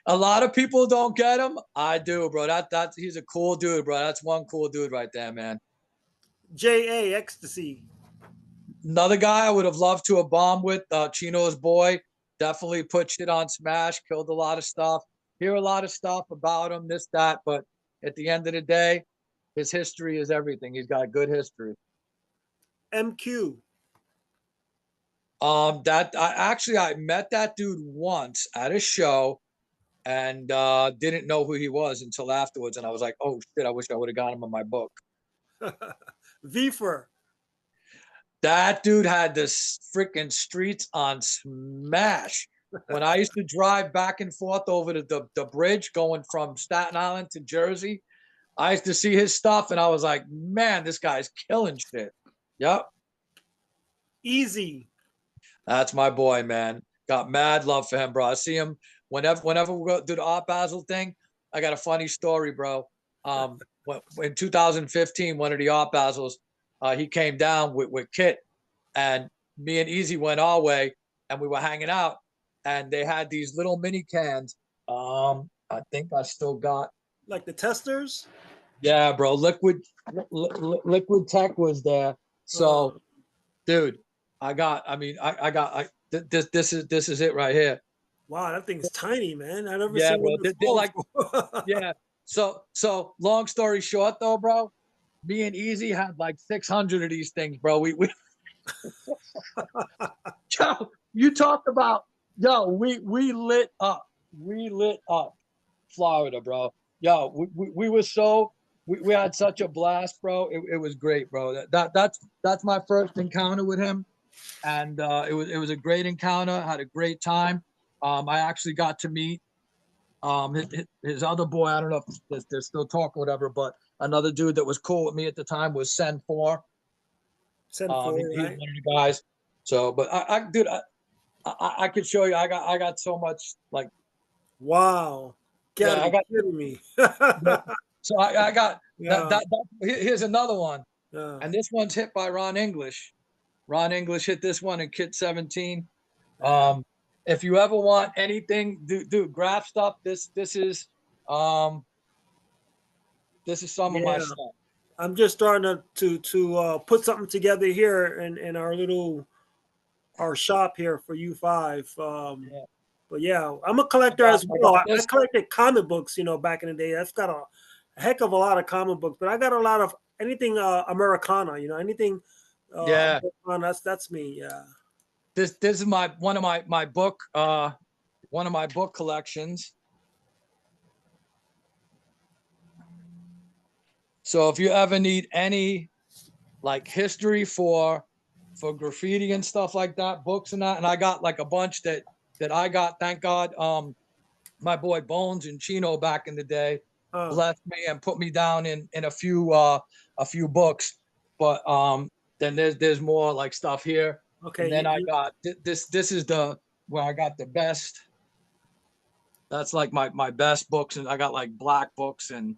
A lot of people don't get him. I do, bro. He's a cool dude, bro. That's one cool dude right there, man. JA, Ecstasy. Another guy I would have loved to have bombed with, Chino's boy. Definitely put shit on Smash, killed a lot of stuff. Hear a lot of stuff about him, this, that, but at the end of the day, his history is everything. He's got a good history. MQ. I met that dude once at a show and didn't know who he was until afterwards. And I was like, oh shit, I wish I would have got him on my book. Vifer. That dude had this freaking streets on smash. When I used to drive back and forth over the bridge going from Staten Island to Jersey, I used to see his stuff and I was like, man, this guy's killing shit. Yep. Easy. That's my boy, man. Got mad love for him, bro. I see him whenever we go do the Art Basel thing. I got a funny story, bro. In 2015, one of the Art Basels, he came down with Kit, and me and Easy went our way, and we were hanging out, and they had these little mini cans. I think I still got, like the testers. Yeah, bro. Liquid Tech was there. So, dude, I got this is it right here. Wow, that thing's tiny, man. I never Yeah, seen bro. one They're like, yeah. So long story short, though, bro, me and Easy had like 600 of these things, bro. We Yo, you talked about, we lit up. We lit up Florida, bro. Yo, we were so, we had such a blast, bro. It was great, bro. That's my first encounter with him. And it was a great encounter. Had a great time. I actually got to meet his other boy. I don't know if they're still talking, whatever, but another dude that was cool with me at the time was Sen 4. Sen 4, He's right? one of the guys. So, but dude, I could show you. I got so much, like, wow. I got kidding me. So I got that. Here's another one, and this one's hit by Ron English. Ron English hit this one in Kit 17. If you ever want anything, do graff stuff. This is This is some of my Yeah. stuff. I'm just starting to put something together here in our shop here for U5. Yeah. But yeah, I'm a I collector got, as I well. got I this. collected comic books, back in the day. That's got a heck of a lot of comic books, but I got a lot of anything Americana, anything Yeah. Americana. That's me. Yeah. This is one of my book collections. So if you ever need any like history for graffiti and stuff like that, books and that, and I got like a bunch that I got, thank God. My boy Bones and Chino back in the day Uh, blessed me and put me down in a few books. But then there's more like stuff here. okay. And then I got this is the where I got the best. That's like my best books, and I got like black books and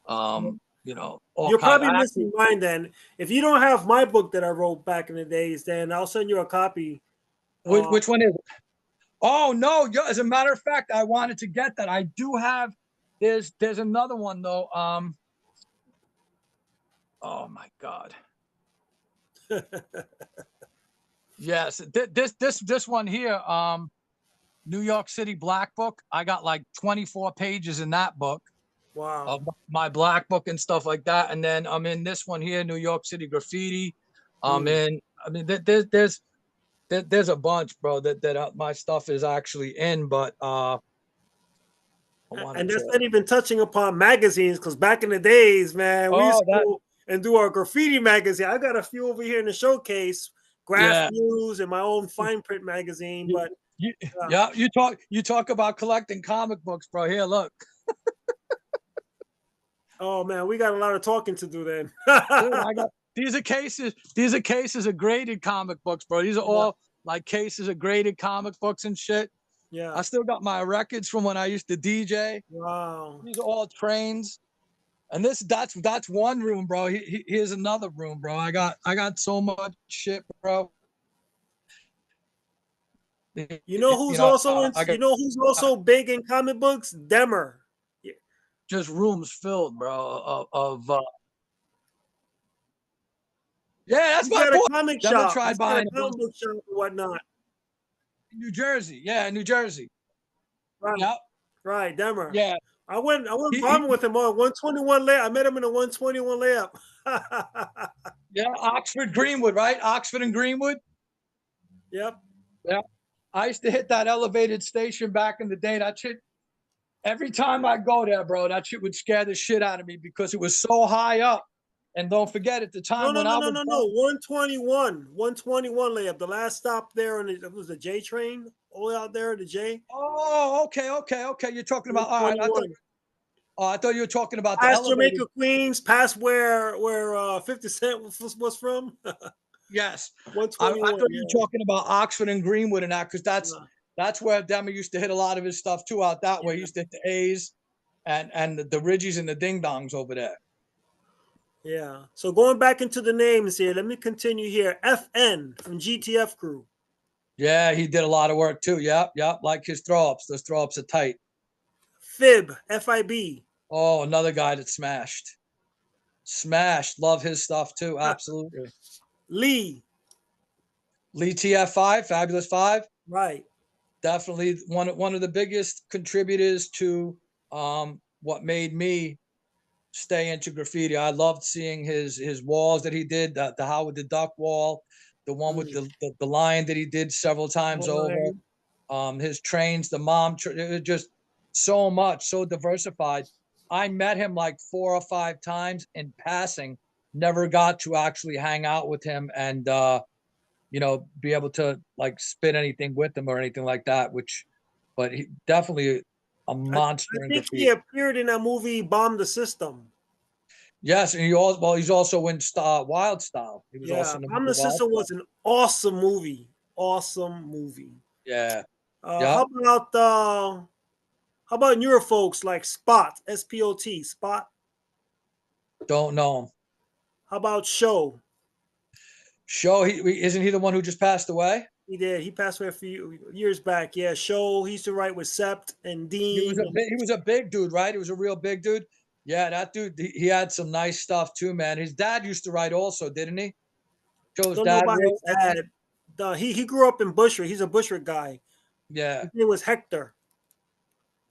all You're kinds. probably I actually, missing mine then. If you don't have my book that I wrote back in the days, then I'll send you a copy. Uh, which one is it? Oh no, yeah, as a matter of fact, I wanted to get that. I do have there's another one though. Oh my God. Yes, this one here, New York City Black Book. I got like 24 pages in that book wow. of my black book and stuff like that. And then I'm in this one here, New York City Graffiti. I'm Mm. in. I mean, there's a bunch, bro. That my stuff is actually in, but I wanted And that's to. not even touching upon magazines, because back in the days, man, we used Oh, to that go and do our graffiti magazine. I got a few over here in the showcase, Graff yeah. News, and my own fine print magazine. You, But yeah, you talk about collecting comic books, bro. Here, look. oh man, we got a lot of talking to do then. Dude, I got these are cases. These are cases of graded comic books, bro. These are Yeah, all like cases of graded comic books and shit. yeah. I still got my records from when I used to DJ. Wow. These are all trains. And that's one room, bro. Here's another room, bro. I got so much shit, bro. You know who's also I got who's also big in comic books? Demer. Yeah. just rooms filled, bro, of yeah, that's He's my got a boy. comic Never shop. tried He's got a buying a book comic book shop and whatnot. in New Jersey. Yeah, New Jersey. Right, Yeah, right, Demer. yeah. I went He, bombing with him on 121 layup. I met him in a 121 layup. yeah, Oxford Greenwood, right? Oxford and Greenwood. Yep. Yeah. I used to hit that elevated station back in the day. That shit, every time I go there, bro, that shit would scare the shit out of me because it was so high up. And don't forget, at the No, time no, when no, I no, was no, no. born, 121. 121 layup. The last stop there on it was the J train. All the way out there, the J. oh, okay. You're talking about all right. 121. I thought you were talking about the Past elevated. Jamaica Queens, past where 50 Cent was from. Yes, I 121, thought you yeah. were talking about Oxford and Greenwood and that because Yeah. that's where Demi used to hit a lot of his stuff too. Out that way, he Yeah. used to hit the A's and the Ridgies and the Ding Dongs over there. Yeah. So going back into the names here, let me continue here. FN from GTF Crew. Yeah, he did a lot of work too. Yep. Like his throw ups. Those throw ups are tight. Fib, FIB. Oh, another guy that smashed. Smashed. Love his stuff too. Absolutely. Lee. Lee TF5, Fabulous Five. Right. Definitely one of the biggest contributors to what made me stay into graffiti. I loved seeing his walls that he did, the Howard the Duck wall, the one with the lion that he did several times over. Right. His trains, the mom, it was just so much, so diversified. I met him like 4 or 5 times in passing, never got to actually hang out with him and be able to like spit anything with him or anything like that, but he definitely a I monster in think he graffiti. appeared in that movie Bomb the System. Yes, and he's also in Wild Style. He was also Yeah. in the Bomb movie the Wild System Style. was an awesome movie. Awesome movie. Yeah. Uh, Yep. how about uh, how about newer folks like Spot, SPOT, Spot? Don't know him. How about Show? Show isn't he the one who just passed away? He did. He passed away a few years back. Yeah, show he used to write with Sept and Dean. He was a big dude, right? He was a real big dude. Yeah, that dude, he had some nice stuff too, man. His dad used to write also, didn't he? Joe's Don't know dad about wrote, his I think. dad. He grew up in Bushwick. He's a Bushwick guy. Yeah, His name was Hector.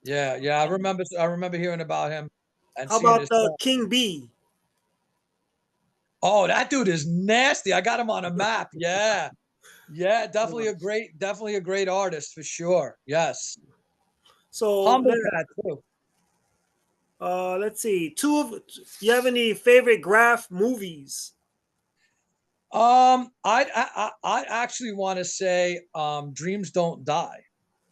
yeah, yeah. I remember hearing about him and How seeing about his stuff. King B? Oh, that dude is nasty. I got him on a map. Yeah. Yeah, definitely a great artist for sure. Yes. So Humble cat too. let's see. You have any favorite Graff movies? I'd actually want to say Dreams Don't Die.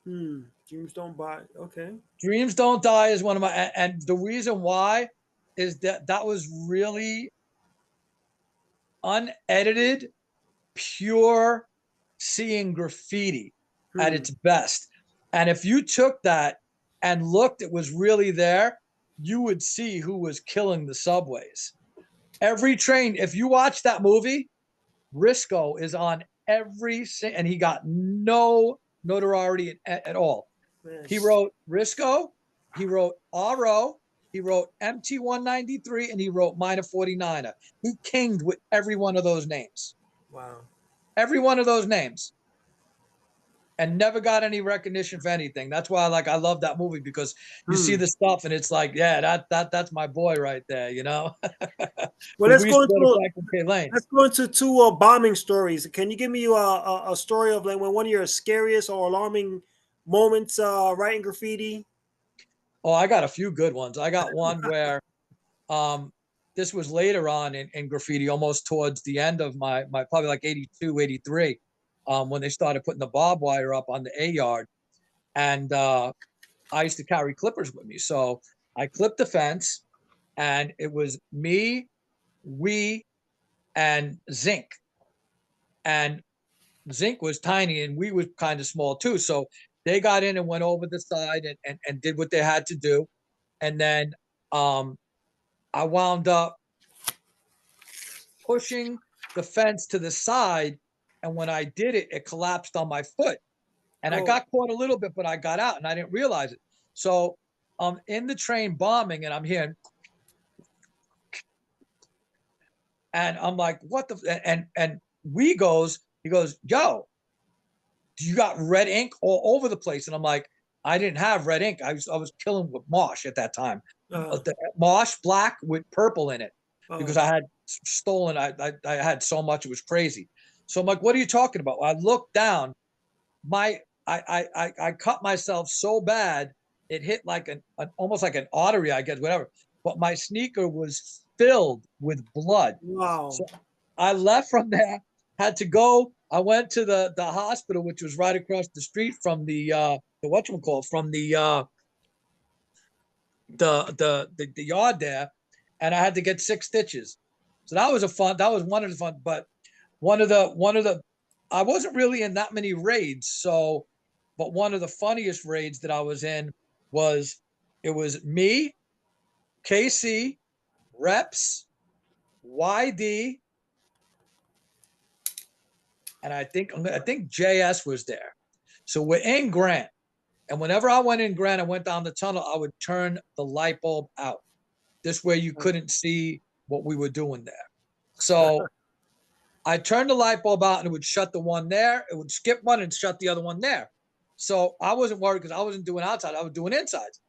Dreams Don't Buy. Okay. Dreams Don't Die is one of my, and the reason why is that that was really unedited, pure seeing graffiti at Hmm. its best. And if you took that and looked, it was really there, you would see who was killing the subways. Every train, if you watch that movie, Risco is on and he got no notoriety at all. He Yes. wrote Risco, he wrote RO, he wrote MT193, and he wrote Minor 49er. He kinged with every one of those names. Wow. Every one of those names. And never got any recognition for anything. That's why I love that movie, because you see Hmm. the stuff and it's like, yeah, that's my boy right there, you know? Well, Because we used to go to Franklin K. Lane. let's go into two bombing stories. Can you give me a story of like when one of your scariest or alarming moments writing graffiti? Oh, I got a few good ones. I got one where um this was later on in graffiti, almost towards the end of my probably like 82, 83, when they started putting the barbed wire up on the A yard. And I used to carry clippers with me. So I clipped the fence, and it was me, we, and Zinc. And Zinc was tiny and we was kind of small too. So they got in and went over the side and did what they had to do. And then um, I wound up pushing the fence to the side. And when I did it, it collapsed on my foot. And I Oh, got caught a little bit, but I got out and I didn't realize it. So I'm in the train bombing and I'm hearing, and I'm like, what the, and he goes, yo, you got red ink all over the place. And I'm like, I didn't have red ink. I was killing with mosh at that time. uh, The mosh black with purple in it, because oh, I had stolen. I had so much, it was crazy. So I'm like, what are you talking about? I looked down, my I cut myself so bad it hit like an almost like an artery, I guess, whatever. But my sneaker was filled with blood. wow. So I left from there, had to go. I went to the hospital, which was right across the street from the whatchamacallit, from the yard there, and I had to get 6 stitches. So that was one of the fun, but one of the I wasn't really in that many raids, so but one of the funniest raids that I was in was, it was me, KC, Reps, YD, and I think JS was there. So we're in Grant. And whenever I went in Grant, I went down the tunnel, I would turn the light bulb out. This way you couldn't see what we were doing there. So I turned the light bulb out and it would shut the one there. It would skip one and shut the other one there. So I wasn't worried because I wasn't doing outside. I was doing insides.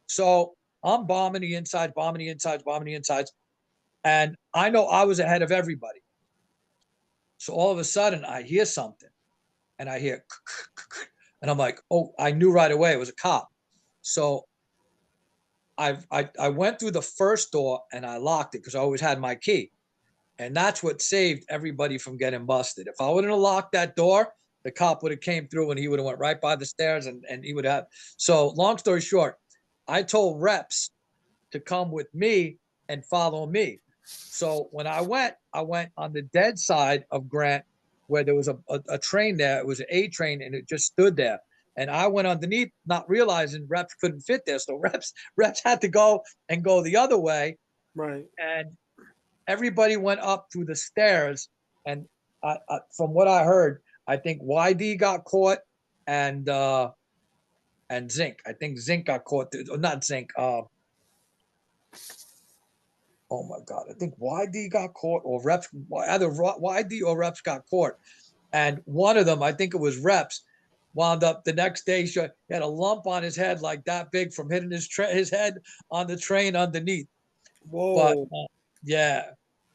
So I'm bombing the insides, bombing the insides, bombing the insides. And I know I was ahead of everybody. So all of a sudden I hear something and I hear, and I'm like, oh, I knew right away it was a cop. So I went through the first door and I locked it because I always had my key. And that's what saved everybody from getting busted. If I wouldn't have locked that door, the cop would have came through and he would have went right by the stairs and he would have. So long story short, I told Reps to come with me and follow me. So when I went on the dead side of Grant, where there was a train there. It was an A train and it just stood there. And I went underneath, not realizing Reps couldn't fit there. So Reps had to go the other way. Right. And everybody went up through the stairs. And from what I heard, I think YD got caught and Zink. I think Zink got caught. Not Zink. Oh my God. I think YD got caught or Reps. Either YD or Reps got caught. And one of them, I think it was Reps, wound up the next day. He had a lump on his head like that big from hitting his head on the train underneath. Whoa. But yeah.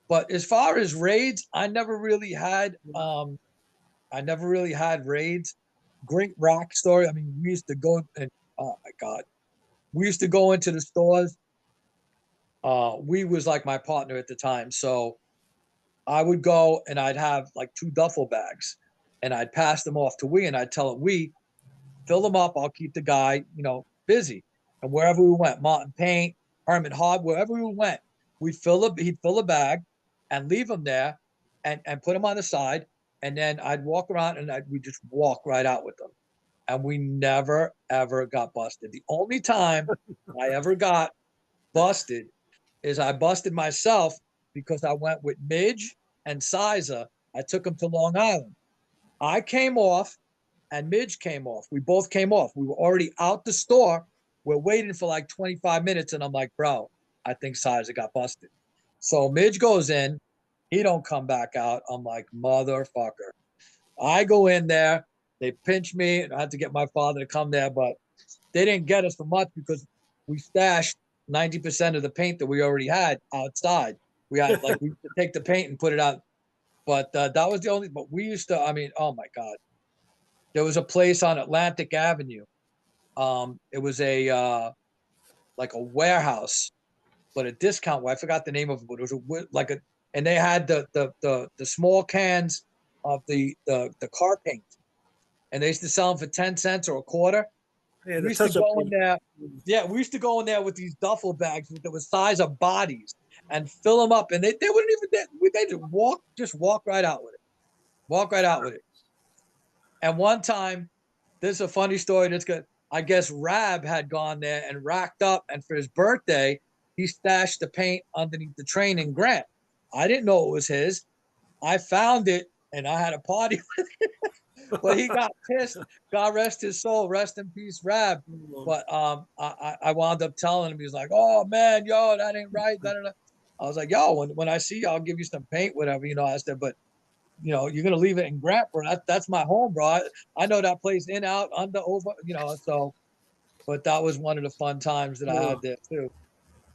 But as far as raids, I never really had raids. Great rack story. I mean, we used to go and oh my God. We used to go into the stores. We was like my partner at the time. So I would go and I'd have like 2 duffel bags and I'd pass them off to and I'd tell it, fill them up. I'll keep the guy, busy. And wherever we went, Mountain Paint, Hermit Hob, wherever we went, he'd fill a bag and leave them there and put them on the side. And then I'd walk around and we'd just walk right out with them. And we never, ever got busted. The only time I ever got busted is I busted myself because I went with Midge and Sizer. I took them to Long Island. I came off and Midge came off. We both came off. We were already out the store. We're waiting for like 25 minutes. And I'm like, bro, I think Sizer got busted. So Midge goes in. He don't come back out. I'm like, motherfucker. I go in there. They pinch me. And I had to get my father to come there. But they didn't get us for much because we stashed 90% of the paint that we already had outside. We had we used to take the paint and put it out. But that was the only, but we used to, I mean, oh my God. There was a place on Atlantic Avenue. It was like a warehouse, but a discount. I forgot the name of it, but it was and they had the small cans of the car paint, and they used to sell them for 10 cents or a quarter. Yeah, we used to go in there. Yeah, we used to go in there with these duffel bags that was size of bodies and fill them up, and they wouldn't even. They just walk right out with it. Walk right out with it. And one time, this is a funny story. That's good. I guess Rab had gone there and racked up, and for his birthday, he stashed the paint underneath the train in Grant. I didn't know it was his. I found it, and I had a party with it. But he got pissed. God rest his soul. Rest in peace, Rab. But I wound up telling him. He was like, "Oh man, yo, that ain't right." Da, da, da. I was like, "Yo, when I see you, I'll give you some paint, whatever." I said, "But you're gonna leave it in Grant, bro. That's my home, bro. I know that place in, out, under, over. So." But that was one of the fun times that I had there too.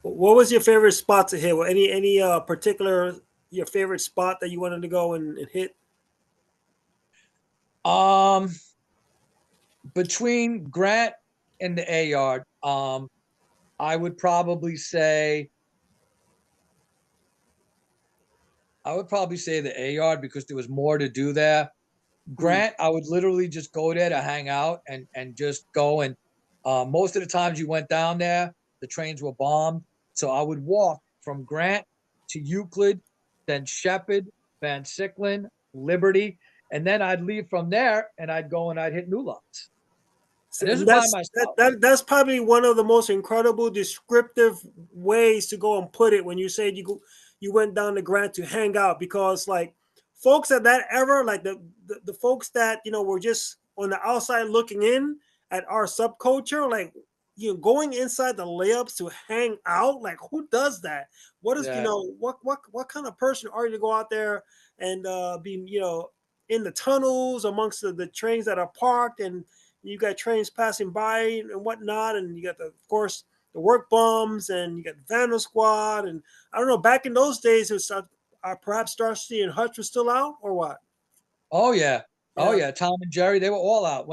What was your favorite spot to hit? Any particular your favorite spot that you wanted to go and hit? Between Grant and the A yard, I would probably say the A yard because there was more to do there. Grant, I would literally just go there to hang out and just go. And most of the times you went down there, the trains were bombed. So I would walk from Grant to Euclid, then Shepherd, Van Sicklin, Liberty, and then I'd leave from there and I'd go and I'd hit New Lots. And that's probably one of the most incredible descriptive ways to go and put it when you said you went down to Grant to hang out, because like folks at that era, like the folks that were just on the outside looking in at our subculture, like going inside the layups to hang out, like who does that? What is what kind of person are you to go out there and be in the tunnels amongst the trains that are parked, and you got trains passing by and whatnot, and you got of course the work bums, and you got the Vandal Squad, and I don't know. Back in those days, it was perhaps Starsky and Hutch was still out, or what? Oh yeah. Oh yeah. Tom and Jerry, they were all out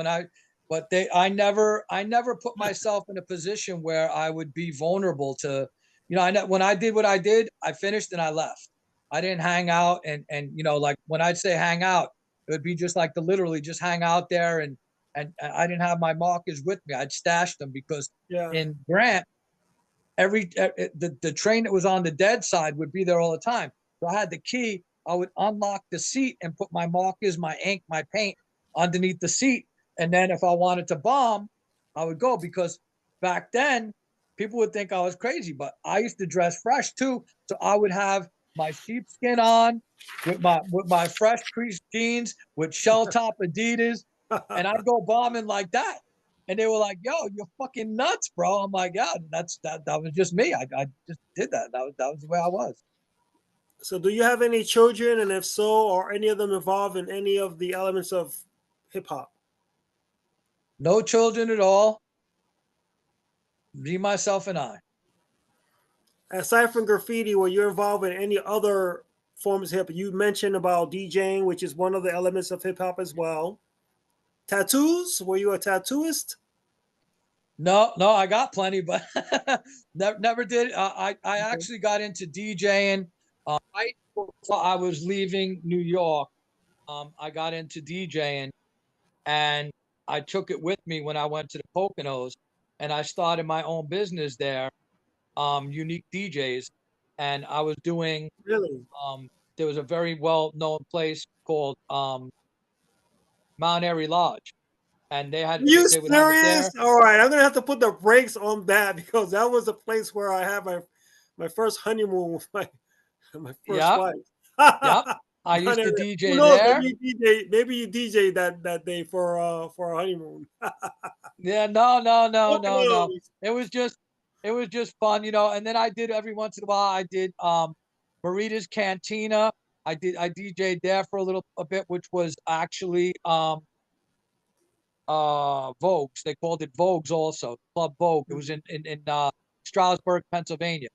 I never put myself in a position where I would be vulnerable to, when I did what I did, I finished and I left. I didn't hang out and like when I'd say hang out, it would be just like literally just hang out there and I didn't have my markers with me. I'd stash them because in Grant, the train that was on the dead side would be there all the time. So I had the key. I would unlock the seat and put my markers, my ink, my paint underneath the seat. And then if I wanted to bomb, I would go, because back then people would think I was crazy, but I used to dress fresh too. So I would have my sheepskin on, with my fresh creased jeans, with shell top Adidas, and I'd go bombing like that. And they were like, "Yo, you're fucking nuts, bro." I'm like, "Yeah, that was just me. I just did that. That was the way I was." So, do you have any children, and if so, are any of them involved in any of the elements of hip hop? No children at all. Me, myself, and I. Aside from graffiti, were you involved in any other forms of hip hop? You mentioned about DJing, which is one of the elements of hip hop as well. Tattoos? Were you a tattooist? No, no, I got plenty, but never did. I Okay. actually got into DJing right before I was leaving New York. I got into DJing, and I took it with me when I went to the Poconos, and I started my own business there, Unique DJs, and I was doing. Really? Um, there was a very well known place called Mount Airy Lodge, and You they would have it there. serious? All right, I'm gonna have to put the brakes on that because that was a place where I had my first honeymoon with my first Yep, wife. yep. I Not used to every- Who DJ knows? there. Maybe you DJ that day for a honeymoon. Yeah, no, no, no, no, no. Poconos. It was just fun, you know. And then I did every once in a while. I did Marita's Cantina. I DJ'd there for a bit, which was actually Vogue's. They called it Vogue's also, Club Vogue. It was in Stroudsburg, Pennsylvania.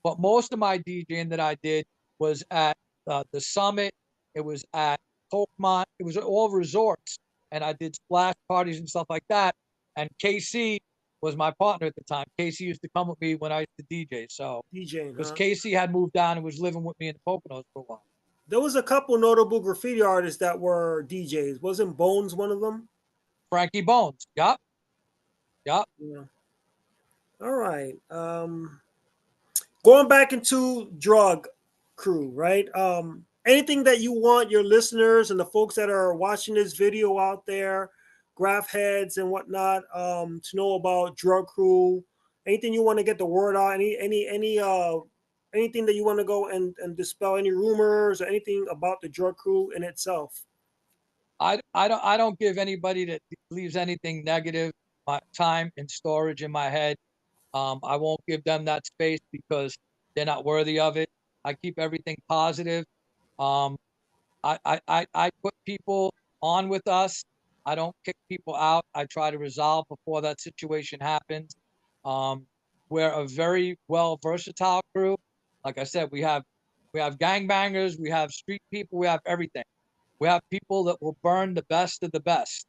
But most of my DJing that I did was at the Summit. It was at Oakmont. It was all resorts, and I did splash parties and stuff like that. And KC was my partner at the time. KC used to come with me when I used to DJ. So DJing, because huh? KC had moved down and was living with me in the Poconos for a while. There was a couple notable graffiti artists that were DJs. Wasn't Bones one of them? Frankie Bones. Yup. Yup. Yeah. All right. Going back into drug crew, right? Anything that you want your listeners and the folks that are watching this video out there, graph heads and whatnot, to know about drug crew. Anything you want to get the word out? Anything that you want to go and dispel any rumors or anything about the drug crew in itself? I don't give anybody that leaves anything negative my time and storage in my head. I won't give them that space because they're not worthy of it. I keep everything positive. Um, I put people on with us. I don't kick people out. I try to resolve before that situation happens. Um, we're a very well versatile crew. Like I said, we have gangbangers, we have street people, we have everything. We have people that will burn the best of the best.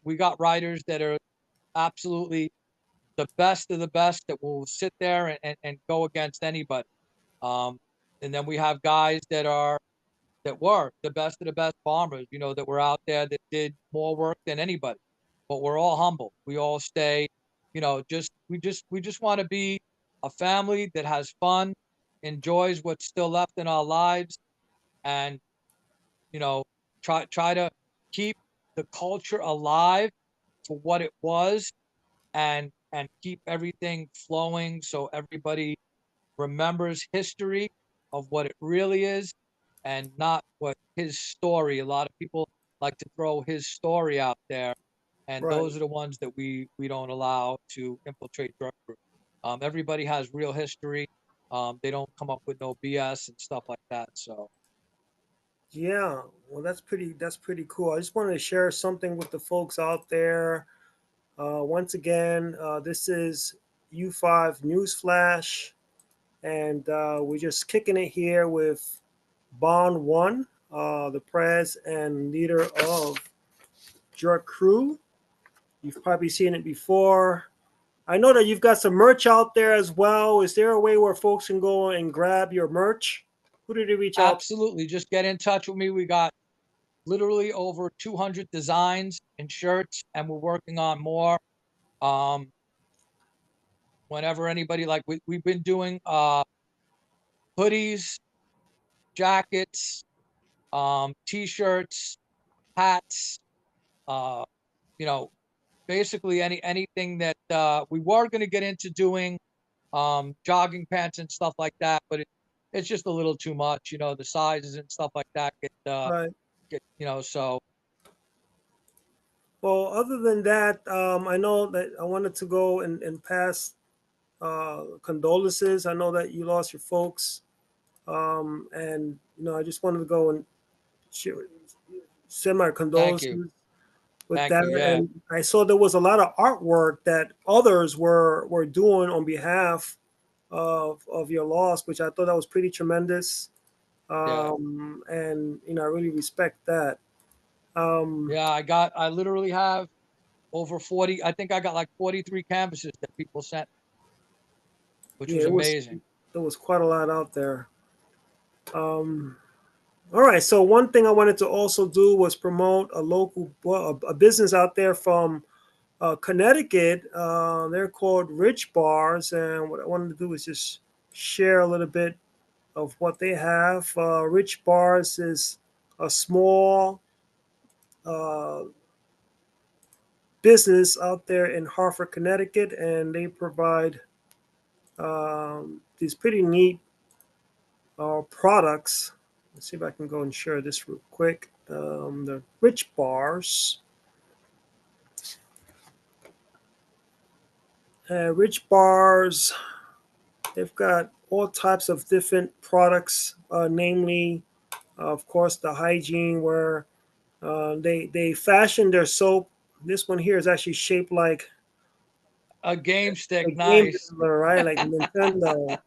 We got writers that are absolutely the best of the best that will sit there and go against anybody. Um, and then we have guys that were the best of the best bombers, you know, that were out there that did more work than anybody. But we're all humble. We all stay, you know, we just want to be a family that has fun, enjoys what's still left in our lives, and you know, try to keep the culture alive for what it was, and keep everything flowing so everybody remembers history of what it really is and not what his story. A lot of people like to throw his story out there, and Right. those are the ones that we don't allow to infiltrate drug groups. Everybody has real history. They don't come up with no BS and stuff like that. So Yeah. Well, that's pretty cool. I just wanted to share something with the folks out there. Once again, this is U5 News Flash, and we're just kicking it here with Bond One, the Prez and leader of Drug Crew. You've probably seen it before. I know that you've got some merch out there as well. Is there a way where folks can go and grab your merch? Who did they reach out to? absolutely, just get in touch with me. We got literally over 200 designs and shirts, and we're working on more. Um, Whenever anybody like we've been doing hoodies, jackets, t-shirts, hats, uh, you know, basically anything that we were going to get into doing jogging pants and stuff like that, but it's just a little too much, you know, the sizes and stuff like that Right. get, you know, so Well, other than that, I know that I wanted to go and pass condolences. I know that you lost your folks, and I just wanted to go and send my thank you. condolences with Thank that. you. Yeah. And I saw there was a lot of artwork that others were doing on behalf of your loss, which I thought that was pretty tremendous. Yeah. And I really respect that. Um, Yeah. I literally have over 40. I think I got like 43 canvases that people sent, which yeah, was it was amazing. there was quite a lot out there. Um, all right, so one thing I wanted to also do was promote a local a business out there from Connecticut. They're called Rich Bars, and what I wanted to do is just share a little bit of what they have. Rich Bars is a small uh, business out there in Hartford, Connecticut, and they provide these pretty neat products. Let's see if I can go and share this real quick. The Rich Bars. Rich Bars, they've got all types of different products, namely, of course, the hygiene where they fashion their soap. This one here is actually shaped like A game stick. a game Nice. developer, right? Like Nintendo.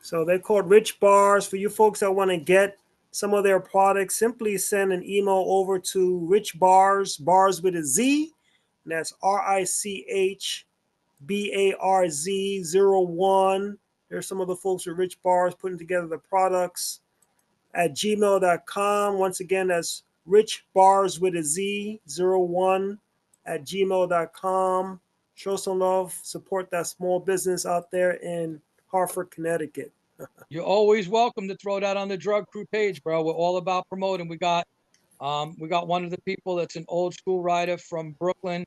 So they're called Rich Bars. For you folks that want to get some of their products, simply send an email over to Rich Bars, bars with a Z, and that's RICHBARZ01. There's some of the folks with Rich Bars putting together the products at gmail.com. Once again, that's Rich Bars with a Z01 at gmail.com. Show some love, support that small business out there in Hartford, Connecticut. You're always welcome to throw that on the Drug Crew page, bro. We're all about promoting. We got one of the people that's an old school writer from Brooklyn,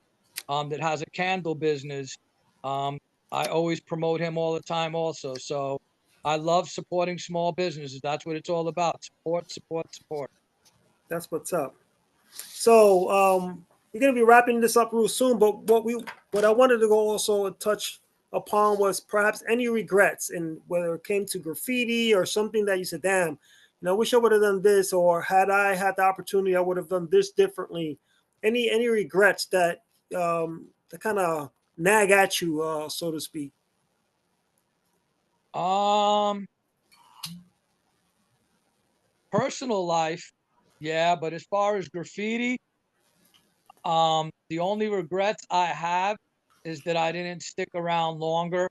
that has a candle business. Um, I always promote him all the time also. So I love supporting small businesses. That's what it's all about. Support, support, support. That's what's up. So we're gonna be wrapping this up real soon. But what I wanted to go also touch upon was perhaps any regrets in whether it came to graffiti or something that you said, damn, I wish I would have done this, or had I had the opportunity, I would have done this differently. Any regrets that kind of nag at you, so to speak? Um, Personal life, yeah, but as far as graffiti, the only regrets I have is that I didn't stick around longer,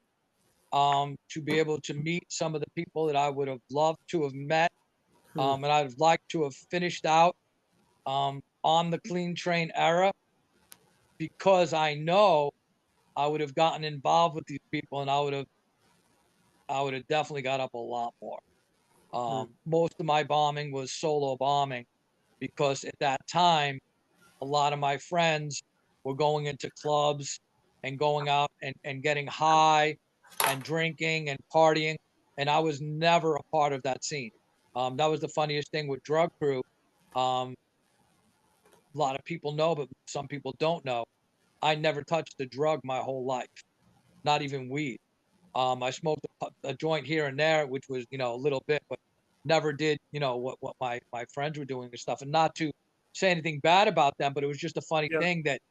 to be able to meet some of the people that I would have loved to have met, Hmm. and I'd have liked to have finished out, on the clean train era, because I know I would have gotten involved with these people, and I would have definitely got up a lot more. Hmm. Most of my bombing was solo bombing because at that time, a lot of my friends were going into clubs and going out and getting high and drinking and partying. And I was never a part of that scene. That was the funniest thing with Drug Crew. Um, a lot of people know, but some people don't know. I never touched a drug my whole life, not even weed. I smoked a joint here and there, which was, a little bit, but never did, what my friends were doing and stuff. And not to say anything bad about them, but it was just a funny Yeah. thing that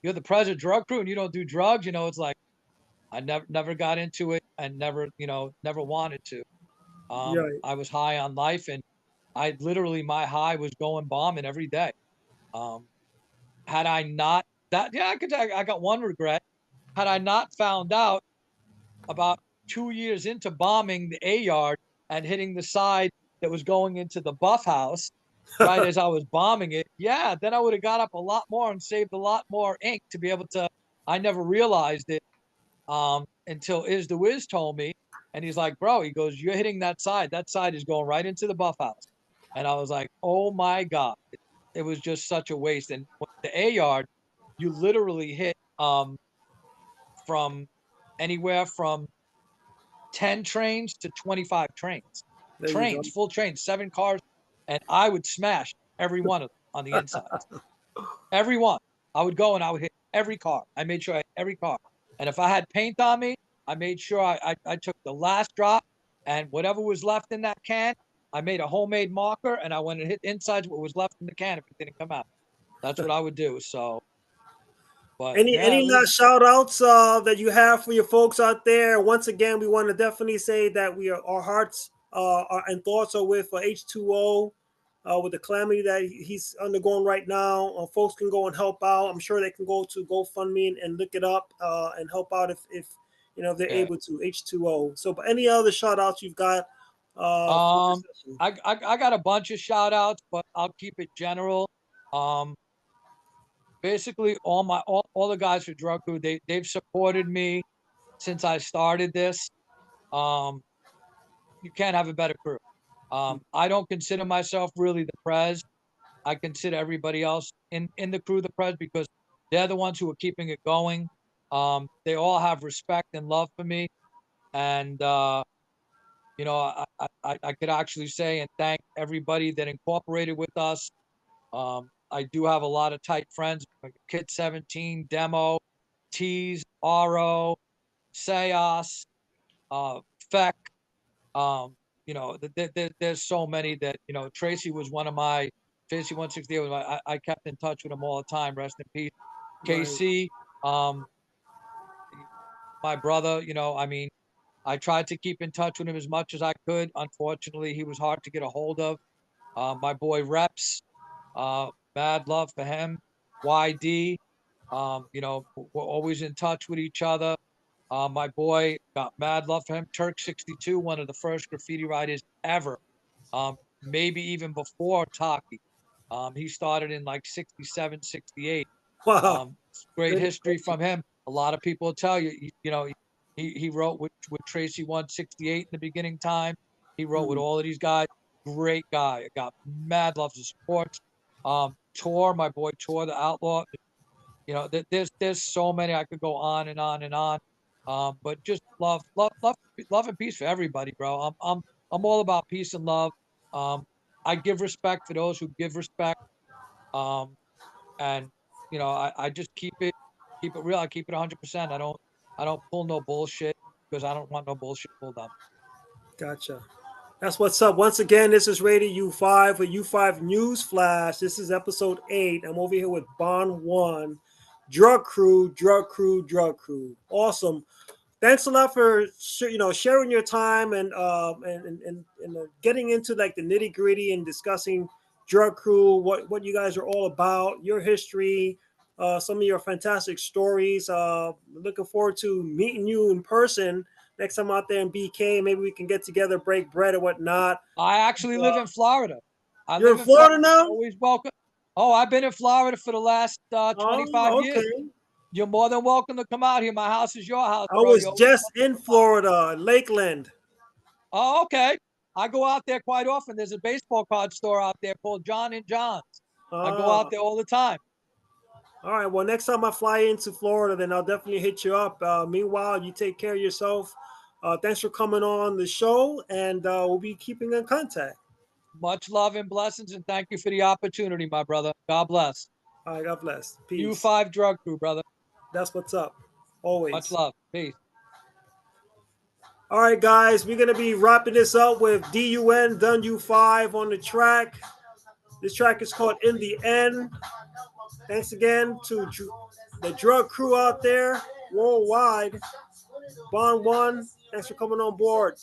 you're the president of Drug Crew and you don't do drugs. It's like I never got into it and never wanted to. Yeah. I was high on life, and I literally my high was going bombing every day. Um, had I not that, yeah, I got one regret. Had I not found out about 2 years into bombing the A yard and hitting the side that was going into the buff house right as I was bombing it, yeah, then I would have got up a lot more and saved a lot more ink to be able to. I never realized it, until Is the Wiz told me, and he's like, "Bro," he goes, "You're hitting that side. That side is going right into the buff house." And I was like, "Oh my god!" It was just such a waste. And the A yard, you literally hit, from anywhere from 10 trains to 25 trains. There you go. trains, full trains, 7 cars, and I would smash every one of them on the inside. Every one. I would go and I would hit every car. I made sure I hit every car. And if I had paint on me, I made sure I took the last drop, and whatever was left in that can, I made a homemade marker and I went and hit inside what was left in the can if it didn't come out. That's what I would do. So, but yeah, Any it was last shout outs that you have for your folks out there? Once again, we want to definitely say that our hearts and thoughts are with H2O with the calamity that he's undergoing right now. Folks can go and help out. I'm sure they can go to GoFundMe and look it up and help out if they're yeah. able to. H2O. So, but any other shout outs you've got for this session? I got a bunch of shout outs, but I'll keep it general. Um, Basically all the guys for Drug Crew, they've supported me since I started this. Um, you can't have a better crew. I don't consider myself really the Prez. I consider everybody else in the crew the Prez because they're the ones who are keeping it going. They all have respect and love for me, and I could actually say and thank everybody that incorporated with us. I do have a lot of tight friends, like Kid 17, Demo, Tease, RO, Seas, Feck. Um, there's so many that, Tracy was one of my, Tracy 168 was I kept in touch with him all the time. Rest in peace. Right. KC, my brother, I tried to keep in touch with him as much as I could. Unfortunately, he was hard to get a hold of. My boy Reps, mad love for him. YD, we're always in touch with each other. My boy got mad love for him. Turk 62, one of the first graffiti writers ever. Maybe even before Taki. He started in like 67, 68. Wow. Great Good. history from him. A lot of people will tell you, he wrote with Tracy 168 in the beginning time. He wrote with all of these guys. Great guy. I got mad love to support. Tor, my boy Tor, the outlaw. There's so many. I could go on and on and on. But just love and peace for everybody, bro. I'm all about peace and love. I give respect for those who give respect. Um, and I just keep it real. I keep it 100%. I don't pull no bullshit because I don't want no bullshit pulled on. Gotcha. That's what's up. Once again, this is Radio U5 for U5 News Flash. This is episode 8. I'm over here with Bond 1, Drug Crew, Drug Crew, Drug Crew. Awesome. Thanks a lot for sharing your time and getting into like the nitty gritty and discussing Drug Crew, what you guys are all about, your history, some of your fantastic stories. Looking forward to meeting you in person next time out there in BK. Maybe we can get together, break bread or whatnot. I actually live in Florida. I You're live in in Florida Florida. now? Always welcome. Oh, I've been in Florida for the last 25 Oh, years. okay. You're more than welcome to come out here. My house is your house, I bro. was just in Florida, Lakeland. Oh, okay. I go out there quite often. There's a baseball card store out there called John and John's. I go out Oh. there all the time. All right. Well, next time I fly into Florida, then I'll definitely hit you up. Meanwhile, you take care of yourself. Thanks for coming on the show, and we'll be keeping in contact. Much love and blessings, and thank you for the opportunity, my brother. God bless. All right. God bless. Peace. U5 Drug Crew, brother. That's what's up. Much Always. love. Peace. All right, guys. We're going to be wrapping this up with DUN, Done U5 on the track. This track is called In the End. Thanks again to the drug crew out there worldwide. Bond 1, thanks for coming on board.